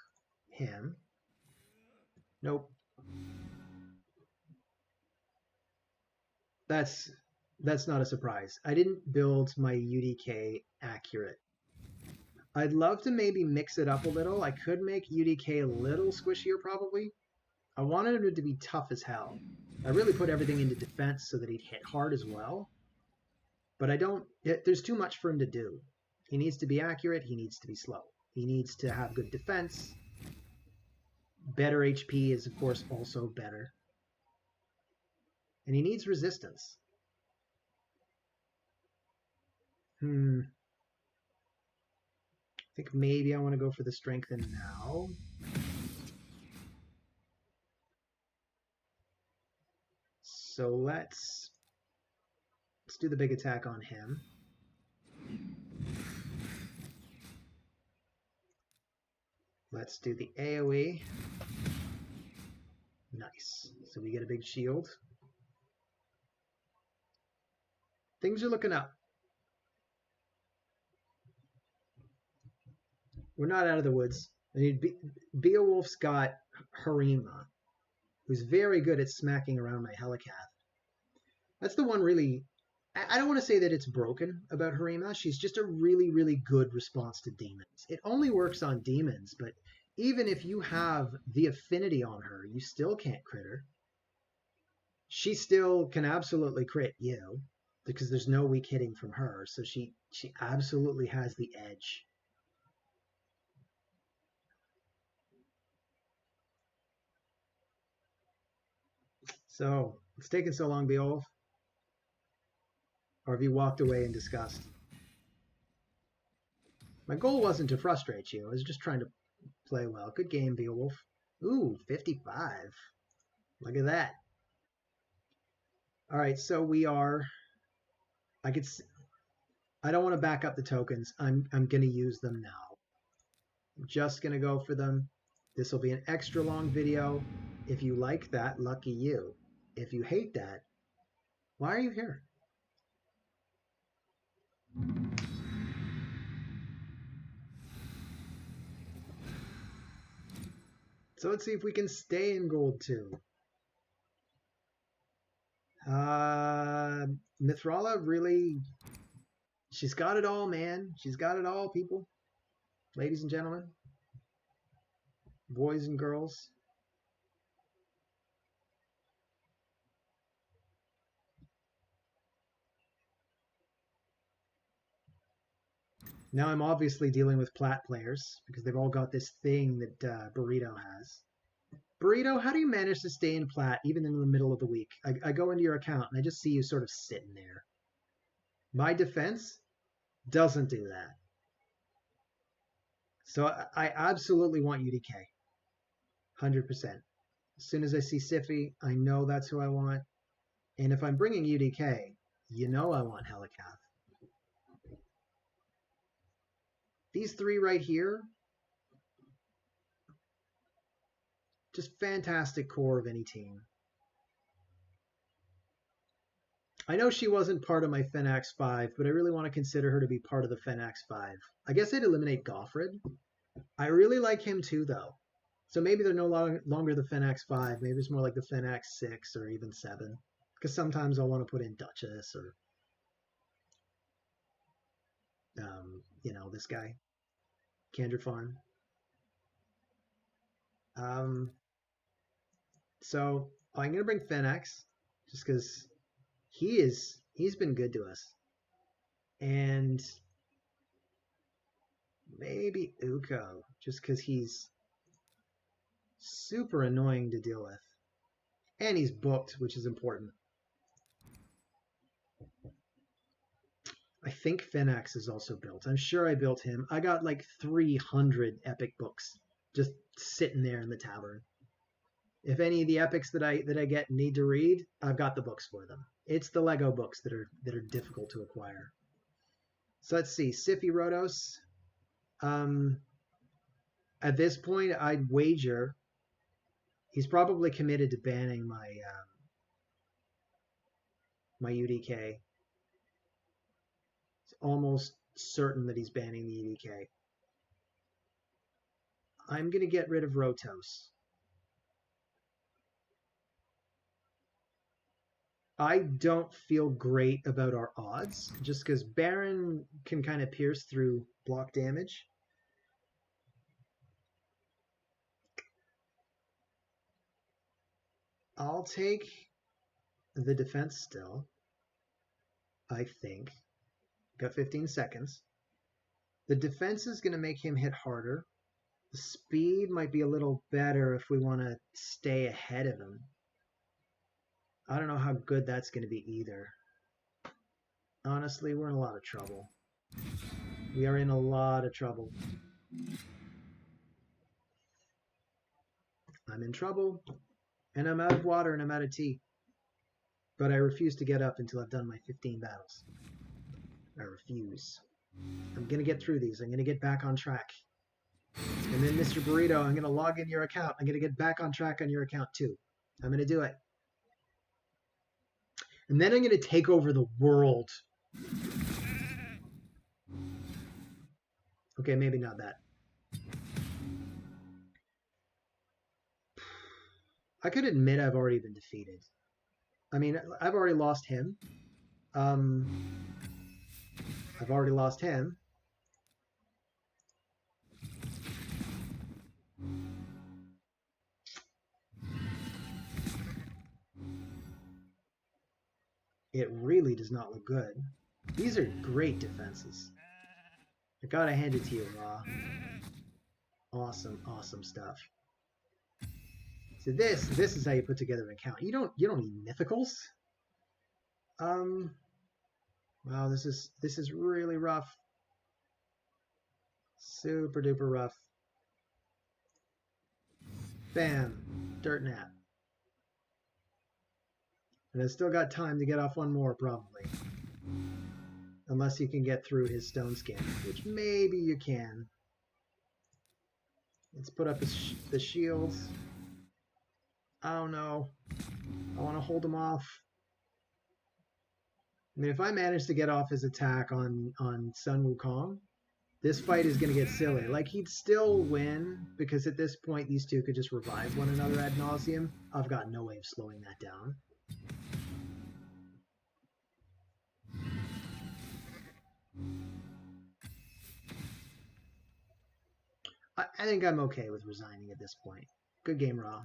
A: him. Nope. That's not a surprise. I didn't build my UDK accurate. I'd love to maybe mix it up a little. I could make UDK a little squishier probably. I wanted him to be tough as hell. I really put everything into defense so that he'd hit hard as well. But there's too much for him to do. He needs to be accurate, he needs to be slow. He needs to have good defense. Better HP is, of course, also better. And he needs resistance. I think maybe I want to go for the strengthen now. So let's do the big attack on him. Let's do the AoE. Nice. So we get a big shield. Things are looking up. We're not out of the woods. I mean, Beowulf's got Harima, who's very good at smacking around my Helicath. That's the one really... I don't want to say that it's broken about Harima. She's just a really, really good response to demons. It only works on demons, but even if you have the affinity on her, you still can't crit her. She still can absolutely crit you, because there's no weak hitting from her, so she absolutely has the edge. So, it's taken so long, Beowulf. Or have you walked away in disgust? My goal wasn't to frustrate you. I was just trying to play well. Good game, Beowulf. Ooh, 55. Look at that. All right, so we are... I don't want to back up the tokens. I'm going to use them now. I'm just going to go for them. This will be an extra long video. If you like that, lucky you. If you hate that, why are you here? So let's see if we can stay in gold 2. Mithrala really... She's got it all, man. She's got it all, people. Ladies and gentlemen. Boys and girls. Now I'm obviously dealing with plat players because they've all got this thing that Burrito has. Burrito, how do you manage to stay in plat even in the middle of the week? I go into your account and I just see you sort of sitting there. My defense doesn't do that. So I absolutely want UDK. 100%. As soon as I see Siffy, I know that's who I want. And if I'm bringing UDK, you know I want Helicath. These three right here, just fantastic core of any team. I know she wasn't part of my Fenax 5, but I really want to consider her to be part of the Fenax 5. I guess I'd eliminate Goffred. I really like him too, though. So maybe they're no longer the Fenax 5. Maybe it's more like the Fenax 6 or even 7. Because sometimes I'll want to put in Duchess or, you know, this guy, Kendra Farm. So I'm going to bring Fenax just because he's been good to us. And maybe Uko, just because he's super annoying to deal with. And he's booked, which is important. I think Fenax is also built. I'm sure I built him. I got like 300 epic books just sitting there in the tavern. If any of the epics that I get need to read, I've got the books for them. It's the Lego books that are difficult to acquire. So let's see, Siffy Rodos. At this point, I'd wager he's probably committed to banning my my UDK. It's almost certain that he's banning the UDK. I'm going to get rid of Rotos. I don't feel great about our odds, just because Baron can kind of pierce through block damage. I'll take the defense still, I think. Got 15 seconds. The defense is going to make him hit harder. The speed might be a little better if we want to stay ahead of him. I don't know how good that's going to be either. Honestly, we're in a lot of trouble. We are in a lot of trouble. I'm in trouble, and I'm out of water, and I'm out of tea. But I refuse to get up until I've done my 15 battles. I refuse. I'm going to get through these. I'm going to get back on track. And then, Mr. Burrito, I'm going to log in your account. I'm going to get back on track on your account, too. I'm going to do it. And then I'm going to take over the world. Okay, maybe not that. I could admit I've already been defeated. I mean, I've already lost him. I've already lost him. It really does not look good. These are great defenses. I gotta hand it to you, Raw. Awesome, awesome stuff. So this is how you put together an account. You don't need mythicals. Wow, this is really rough. Super duper rough. Bam, dirt nap. And I've still got time to get off one more, probably. Unless you can get through his stone skin, which maybe you can. Let's put up the shields. I don't know. I want to hold him off. I mean, if I manage to get off his attack on Sun Wukong, this fight is going to get silly. Like, he'd still win, because at this point, these two could just revive one another ad nauseum. I've got no way of slowing that down. I think I'm okay with resigning at this point. Good game, Raw.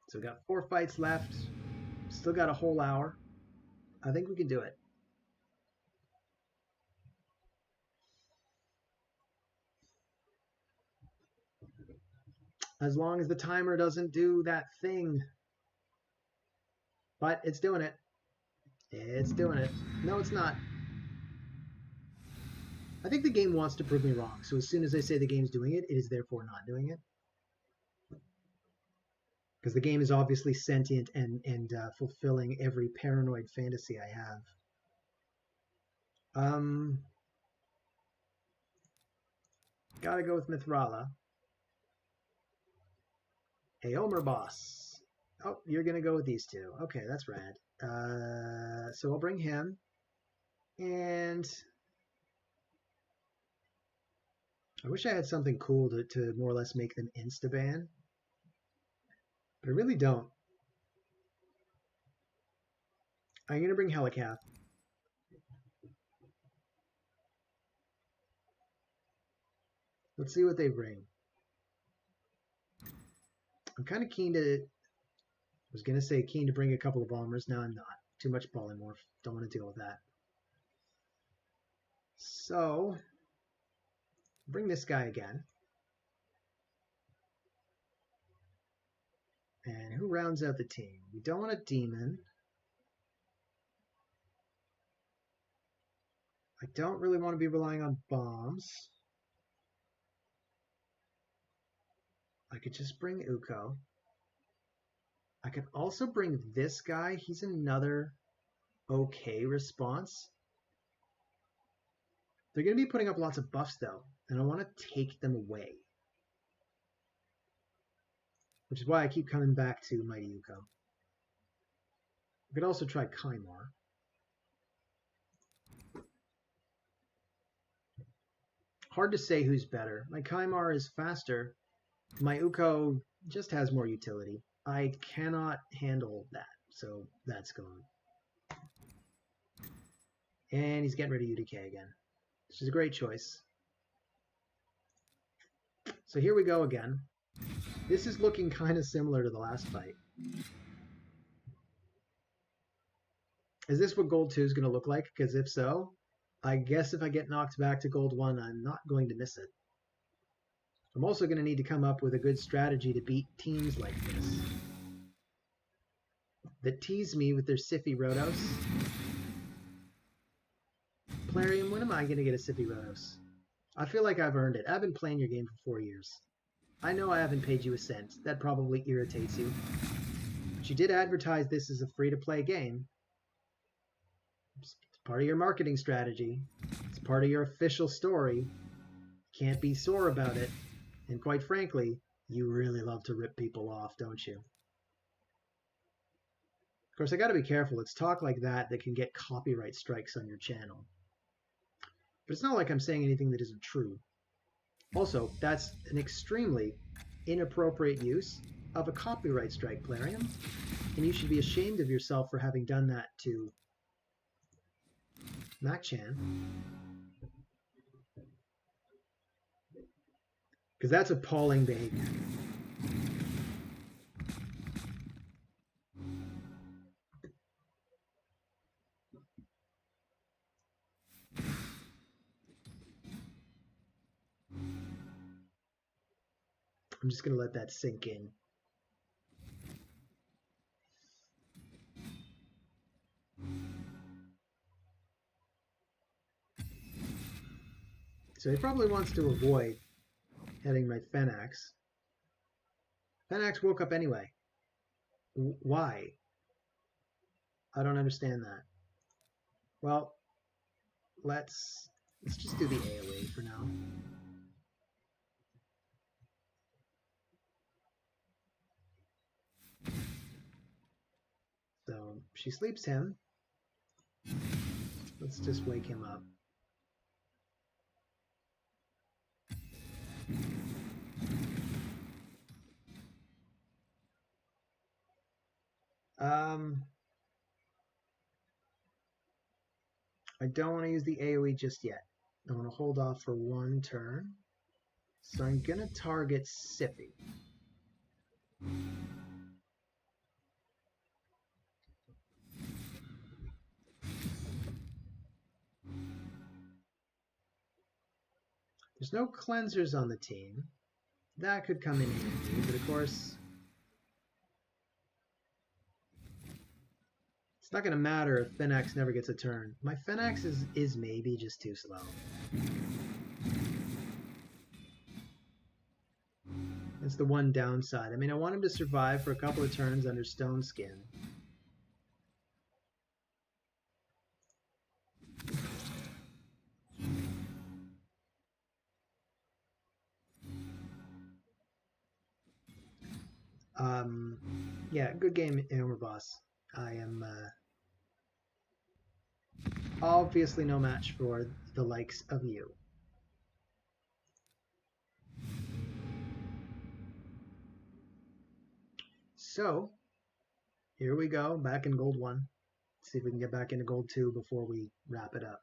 A: So we got 4 fights left. Still got a whole hour. I think we can do it. As long as the timer doesn't do that thing. But it's doing it. It's doing it. No, it's not. I think the game wants to prove me wrong. So as soon as I say the game's doing it, it is therefore not doing it. Because the game is obviously sentient and fulfilling every paranoid fantasy I have. Gotta go with Mithrala. Hey, Omer boss. Oh, you're gonna go with these two. Okay, that's rad. So I'll bring him. And I wish I had something cool to more or less make them insta-ban. But I really don't. I'm gonna bring Helicath. Let's see what they bring. I'm kind of keen to... I was going to say keen to bring a couple of bombers. Now I'm not. Too much polymorph. Don't want to deal with that. So, bring this guy again. And who rounds out the team? We don't want a demon. I don't really want to be relying on bombs. I could just bring Uko. I could also bring this guy. He's another okay response. They're going to be putting up lots of buffs, though, and I want to take them away. Which is why I keep coming back to Mighty Uko. I could also try Kaimar. Hard to say who's better. My Kaimar is faster. My Uko just has more utility. I cannot handle that, so that's gone. And he's getting rid of UDK again, which is a great choice. So here we go again. This is looking kind of similar to the last fight. Is this what Gold 2 is going to look like? Because if so, I guess if I get knocked back to Gold 1, I'm not going to miss it. I'm also going to need to come up with a good strategy to beat teams like this that tease me with their Siffy Rotos. Plarium, when am I going to get a Siffy Rotos? I feel like I've earned it. I've been playing your game for 4 years. I know I haven't paid you a cent. That probably irritates you. But you did advertise this as a free-to-play game. It's part of your marketing strategy. It's part of your official story. Can't be sore about it. And quite frankly, you really love to rip people off, don't you? Of course, I gotta be careful. It's talk like that that can get copyright strikes on your channel. But it's not like I'm saying anything that isn't true. Also, that's an extremely inappropriate use of a copyright strike, Plarium. And you should be ashamed of yourself for having done that to MacChan. Because that's appalling behavior. I'm just going to let that sink in. So he probably wants to avoid hitting my Fenax. Fenax woke up anyway. Why? I don't understand that. Well, let's just do the AoE for now. So she sleeps him. Let's just wake him up. I don't want to use the AoE just yet. I want to hold off for one turn. So I'm going to target Siffy. There's no cleansers on the team. That could come in handy, but of course, it's not going to matter if Fenax never gets a turn. My Fenax is maybe just too slow. That's the one downside. I mean, I want him to survive for a couple of turns under Stone Skin. Yeah, good game, Armor Boss. I am obviously no match for the likes of you. So, here we go, back in Gold 1. See if we can get back into Gold 2 before we wrap it up.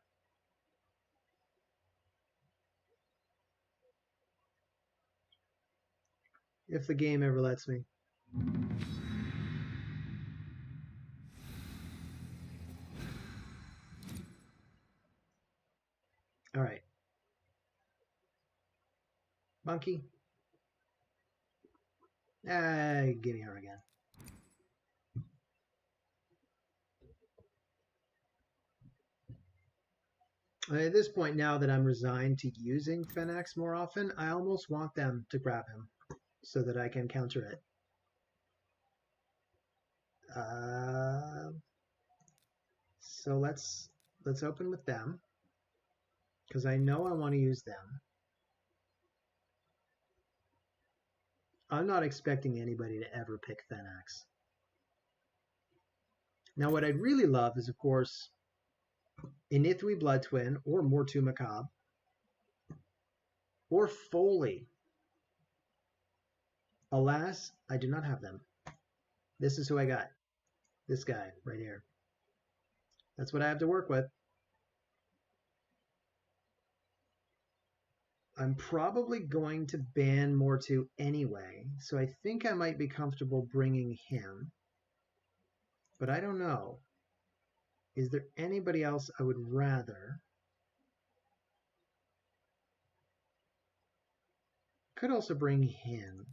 A: If the game ever lets me. All right. Monkey. Give me her again. At this point, now that I'm resigned to using Fenax more often, I almost want them to grab him so that I can counter it. So let's open with them because I know I want to use them. I'm not expecting anybody to ever pick Fenax. Now, what I'd really love is, of course, Inithwi Blood Twin or Mortu Macabre or Foley. Alas, I do not have them. This is who I got. This guy right here. That's what I have to work with. I'm probably going to ban Mortu anyway, so I think I might be comfortable bringing him. But I don't know. Is there anybody else I would rather? Could also bring him.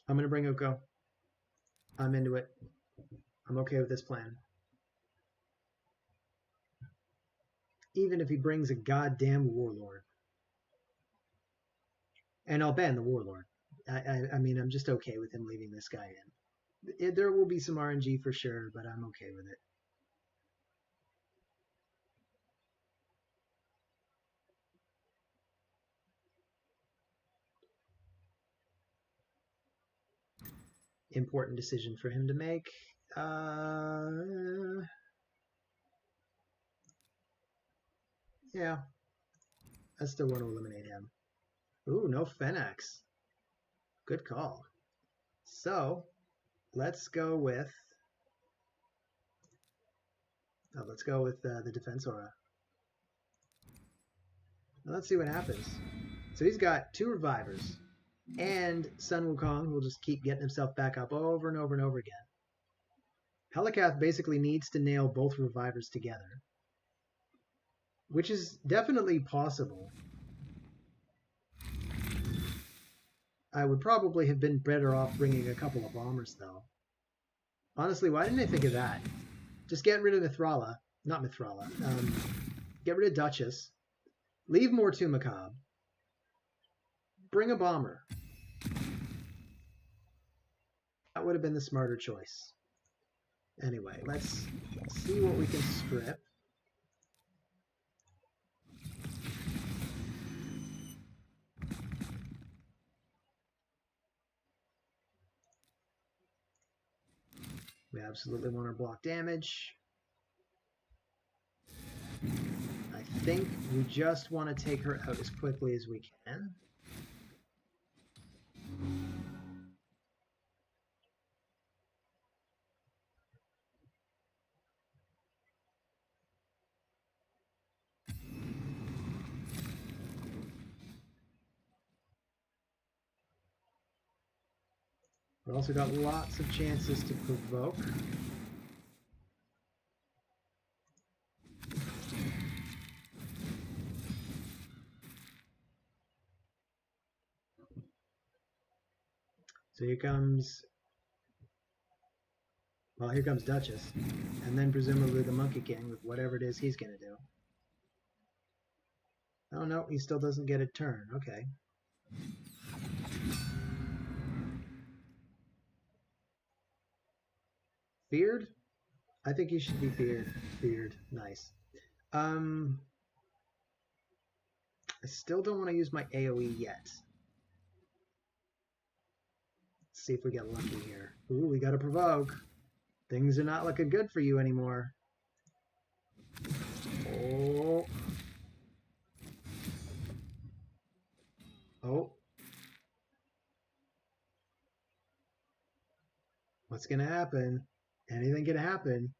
A: I'm going to bring Uko. I'm into it. I'm okay with this plan. Even if he brings a goddamn warlord. And I'll ban the warlord. I mean, I'm just okay with him leaving this guy in. There will be some RNG for sure, but I'm okay with it. Important decision for him to make. Yeah. I still want to eliminate him. Ooh, no Fenax. Good call. So, let's go with... the Defense Aura. Now let's see what happens. So he's got 2 Revivers. And Sun Wukong will just keep getting himself back up over and over and over again. Helikath basically needs to nail both Revivers together. Which is definitely possible. I would probably have been better off bringing a couple of Bombers, though. Honestly, why didn't I think of that? Just get rid of Mithrala. Not Mithrala. Get rid of Duchess. Leave Mortu Macabre. Bring a Bomber. That would have been the smarter choice. Anyway, let's see what we can strip. We absolutely want to block damage. I think we just want to take her out as quickly as we can. But also got lots of chances to provoke. So here comes, well, here comes Duchess. And then presumably the Monkey King with whatever it is he's going to do. Oh no, he still doesn't get a turn. Okay. Feared? I think you should be feared. Feared. Nice. I still don't want to use my AoE yet. Let's see if we get lucky here. Ooh, we got to provoke. Things are not looking good for you anymore. Oh. Oh. What's going to happen? Anything can happen.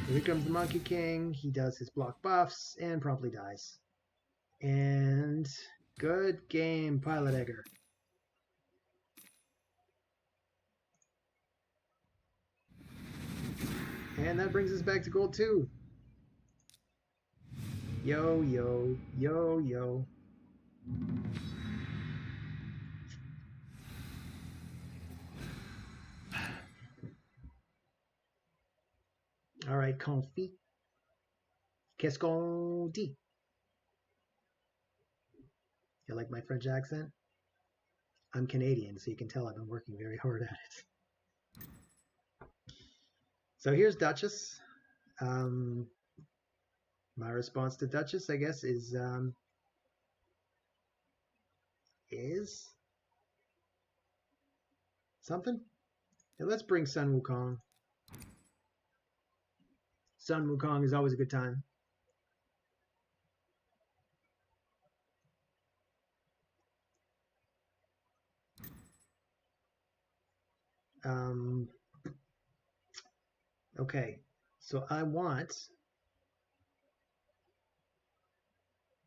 A: Here comes the Monkey King. He does his block buffs and promptly dies. And good game, Pilot Egger. And that brings us back to gold 2. Yo, yo, yo, yo. All right, confit. Qu'est-ce qu'on dit? You like my French accent? I'm Canadian, so you can tell I've been working very hard at it. So here's Duchess. My response to Duchess, I guess, is something. Yeah, let's bring Sun Wukong. Sun Wukong is always a good time. Okay, so I want...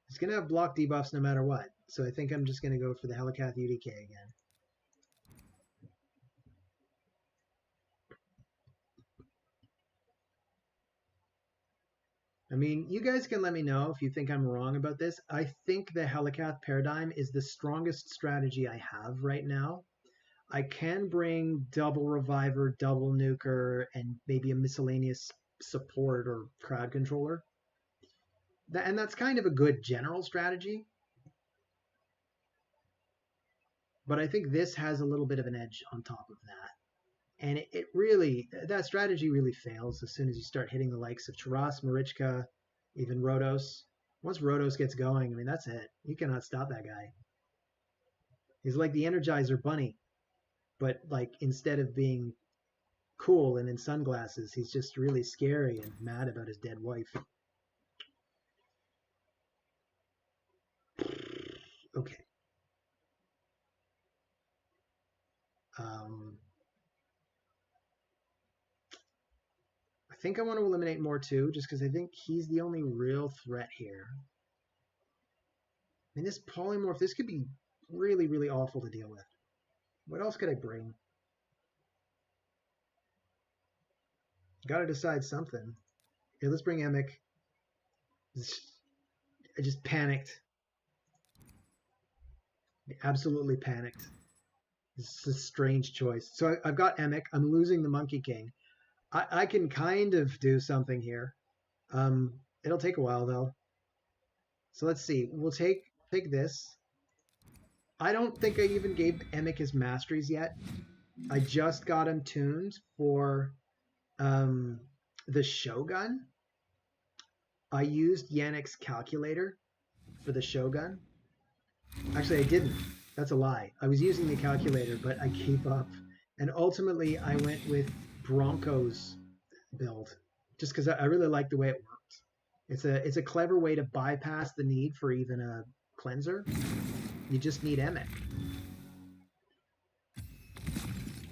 A: It's going to have block debuffs no matter what. So I think I'm just going to go for the Helicath UDK again. I mean, you guys can let me know if you think I'm wrong about this. I think the Helicath paradigm is the strongest strategy I have right now. I can bring double Reviver, double Nuker, and maybe a miscellaneous support or crowd controller. And that's kind of a good general strategy. But I think this has a little bit of an edge on top of that. And it really, that strategy really fails as soon as you start hitting the likes of Taras, Marichka, even Rotos. Once Rotos gets going, I mean, that's it. You cannot stop that guy. He's like the Energizer Bunny, but like instead of being cool and in sunglasses, he's just really scary and mad about his dead wife. Okay. I think I want to eliminate more too, just because I think he's the only real threat here. I mean, this polymorph, this could be really, really awful to deal with. What else could I bring? Got to decide something. Here, let's bring Emic. I just panicked. Absolutely panicked. This is a strange choice. So I've got Emic. I'm losing the Monkey King. I can kind of do something here. It'll take a while though. So let's see. We'll take this. I don't think I even gave Emic his masteries yet. I just got him tuned for the Shogun. I used Yanik's calculator for the Shogun. Actually, I didn't. That's a lie. I was using the calculator, but I gave up. And ultimately, I went with Bronco's build, just because I really like the way it worked. It's a clever way to bypass the need for even a cleanser. You just need Emic.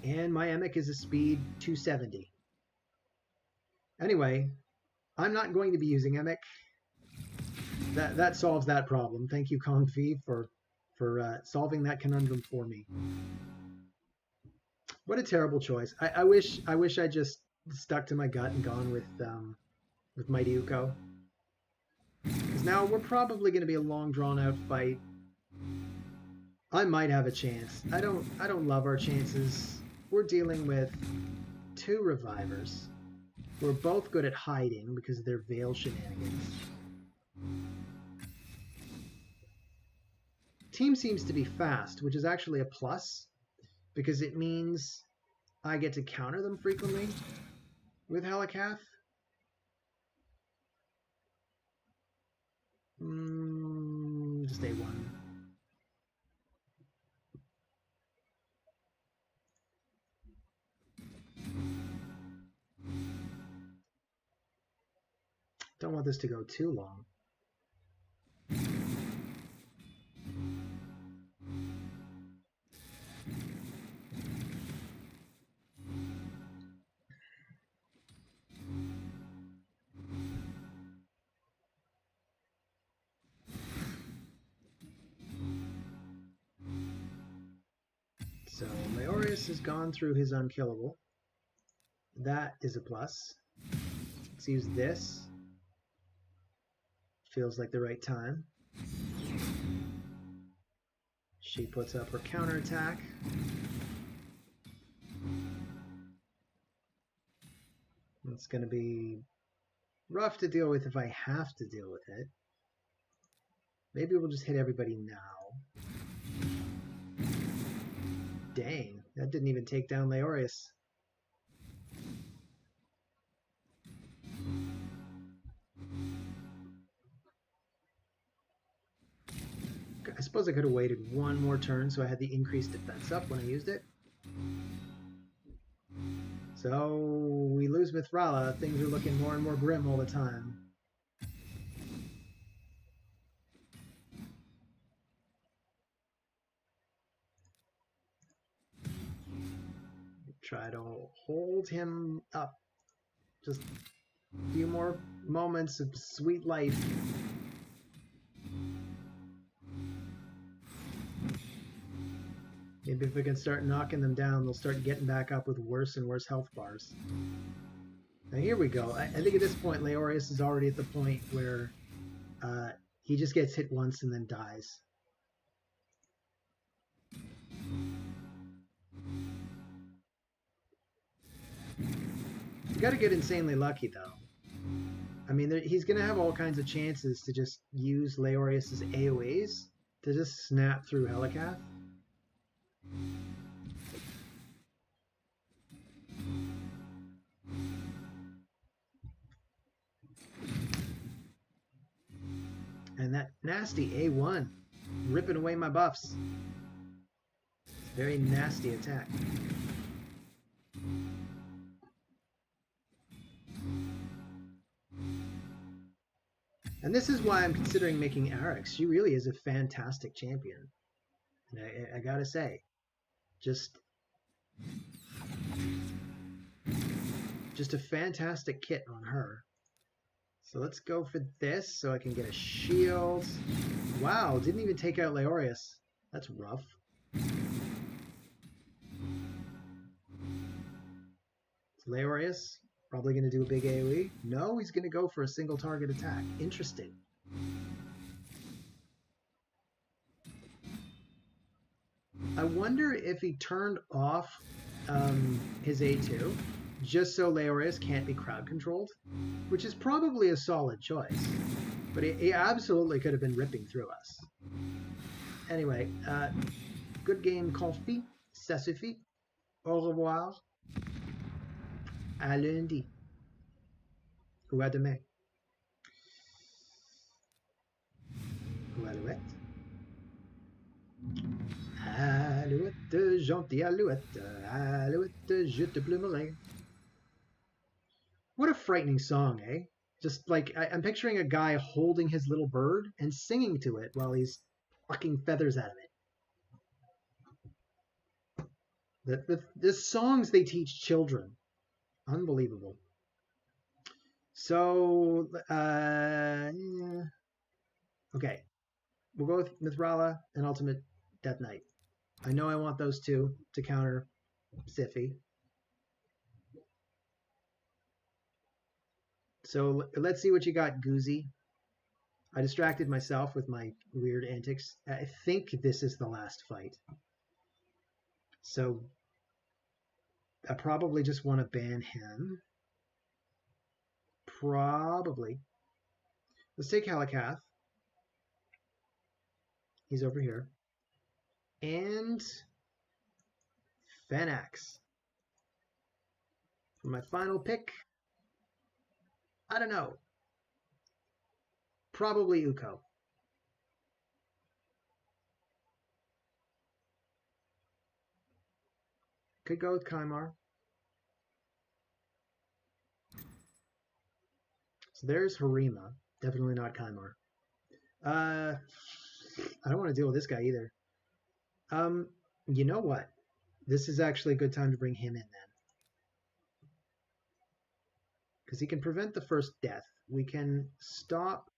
A: And my Emic is a speed 270. Anyway, I'm not going to be using Emic. That solves that problem. Thank you, Kong Fi, for solving that conundrum for me. What a terrible choice. I wish I just stuck to my gut and gone with Mighty Uko. Because now we're probably going to be a long drawn out fight. I might have a chance. I don't love our chances. We're dealing with two revivers. We're both good at hiding because of their veil shenanigans. Team seems to be fast, which is actually a plus because it means I get to counter them frequently with Helikath. Just A1. Don't want this to go too long. So Leorius has gone through his unkillable. That is a plus. Let's use this. Feels like the right time. She puts up her counterattack. It's going to be rough to deal with if I have to deal with it. Maybe we'll just hit everybody now. Dang, that didn't even take down Leorius. I suppose I could have waited one more turn so I had the increased defense up when I used it. So we lose Mithrala. Things are looking more and more grim all the time. Try to hold him up. Just a few more moments of sweet life. Maybe if we can start knocking them down, they'll start getting back up with worse and worse health bars. Now here we go. I think at this point, Leorius is already at the point where he just gets hit once and then dies. You got to get insanely lucky, though. I mean, he's going to have all kinds of chances to just use Leorius's AoEs to just snap through Helikath. And that nasty A1 ripping away my buffs. Very nasty attack. And this is why I'm considering making Arix. She really is a fantastic champion. And I gotta say, just a fantastic kit on her. So let's go for this so I can get a shield. Wow, didn't even take out Leorius. That's rough. Leorius, probably going to do a big AoE. No, he's going to go for a single target attack. Interesting. I wonder if he turned off his A2 just so Leorius can't be crowd controlled, which is probably a solid choice. But he absolutely could have been ripping through us. Anyway, good game, Confi. Ça suffit. Au revoir. À lundi. Ou à demain. Ou alouette. Alouette, gentille alouette. Alouette, je te plumerai. What a frightening song, eh? Just like, I'm picturing a guy holding his little bird and singing to it while he's plucking feathers out of it. The songs they teach children. Unbelievable. So, okay. We'll go with Mithrala and Ultimate Death Knight. I know I want those two to counter Siffy. So let's see what you got, Goozy. I distracted myself with my weird antics. I think this is the last fight. So I probably just want to ban him. Probably. Let's take Halakath. He's over here. And Fenax. For my final pick, I don't know. Probably Uko. Could go with Kymar. So there's Harima. Definitely not Kymar. I don't want to deal with this guy either. You know what? This is actually a good time to bring him in then. Because he can prevent the first death. We can stop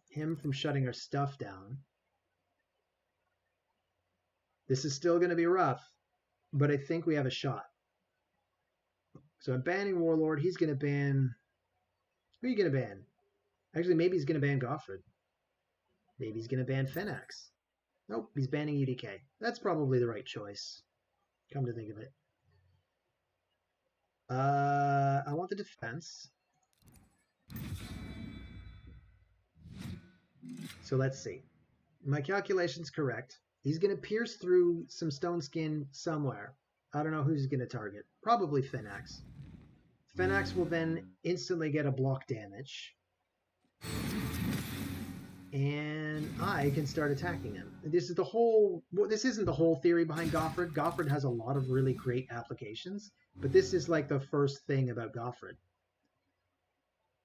A: him from shutting our stuff down. This is still going to be rough, but I think we have a shot. So I'm banning Warlord. He's going to ban... Who are you going to ban? Actually, maybe he's going to ban Goffred. Maybe he's going to ban Fenax. Nope, he's banning UDK. That's probably the right choice, come to think of it. I want the defense. So let's see. My calculation's correct. He's going to pierce through some stone skin somewhere. I don't know who's going to target. Probably Fenax. Fenax will then instantly get a block damage. And I can start attacking him. This is the whole... Well, this isn't the whole theory behind Goffred. Goffred has a lot of really great applications. But this is like the first thing about Goffred.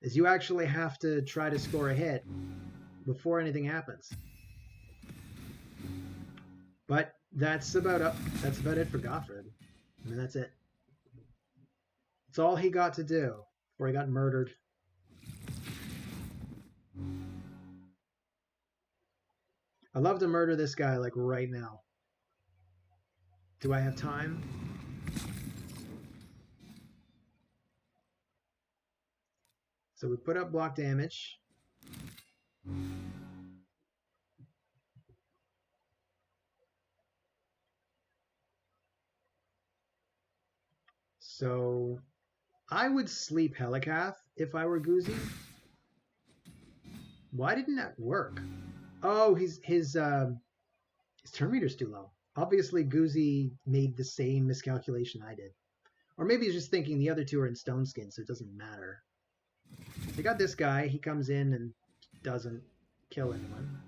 A: Is you actually have to try to score a hit before anything happens. But that's about it for Goffred. I mean, that's it. It's all he got to do before he got murdered. I'd love to murder this guy, like, right now. Do I have time? So we put up block damage. So I would sleep Halakath if I were Goozy. Why didn't that work? Oh, his turn meter's too low. Obviously, Goozy made the same miscalculation I did. Or maybe he's just thinking the other two are in stone skin, so it doesn't matter. So you got this guy. He comes in and doesn't kill anyone.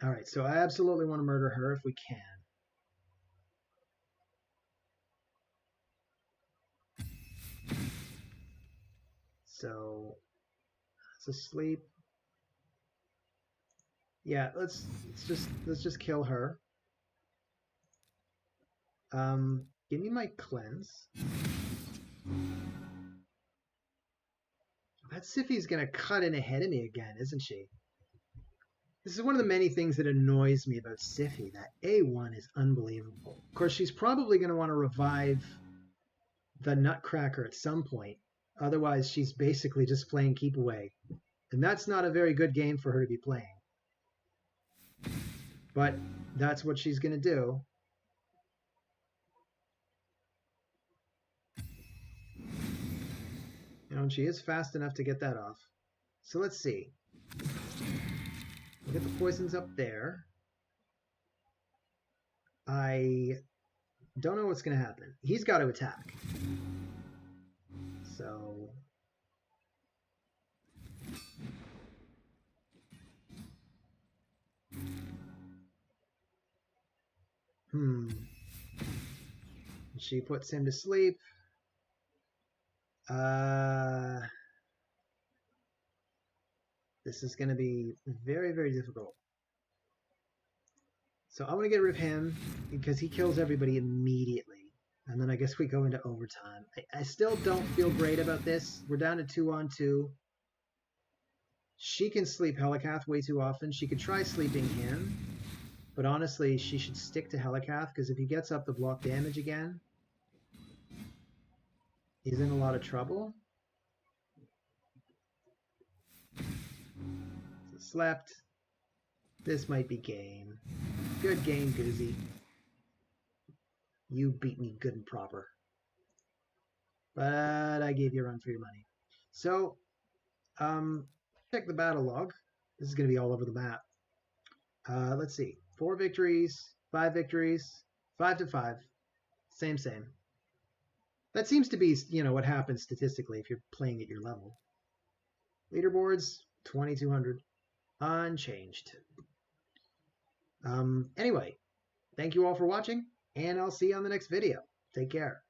A: Alright, so I absolutely want to murder her if we can. So, it's asleep. Yeah, let's just kill her. Give me my cleanse. That Siffy's gonna cut in ahead of me again, isn't she? This is one of the many things that annoys me about Siffy. That A1 is unbelievable. Of course, she's probably going to want to revive the Nutcracker at some point. Otherwise, she's basically just playing keep away. And that's not a very good game for her to be playing. But that's what she's going to do. You know, and she is fast enough to get that off. So let's see. We'll get the poisons up there. I don't know what's going to happen. He's got to attack. So... She puts him to sleep. This is going to be very, very difficult. So I want to get rid of him because he kills everybody immediately. And then I guess we go into overtime. I still don't feel great about this. We're down to 2-on-2. She can sleep Helikath way too often. She could try sleeping him. But honestly, she should stick to Helikath, because if he gets up the block damage again, he's in a lot of trouble. So slept. This might be game. Good game, Goozy. You beat me good and proper. But I gave you a run for your money. So, check the battle log. This is going to be all over the map. Let's see. 4 victories, 5 victories, 5-5. Same. That seems to be, what happens statistically if you're playing at your level. Leaderboards, 2,200. Unchanged. Anyway, thank you all for watching, and I'll see you on the next video. Take care.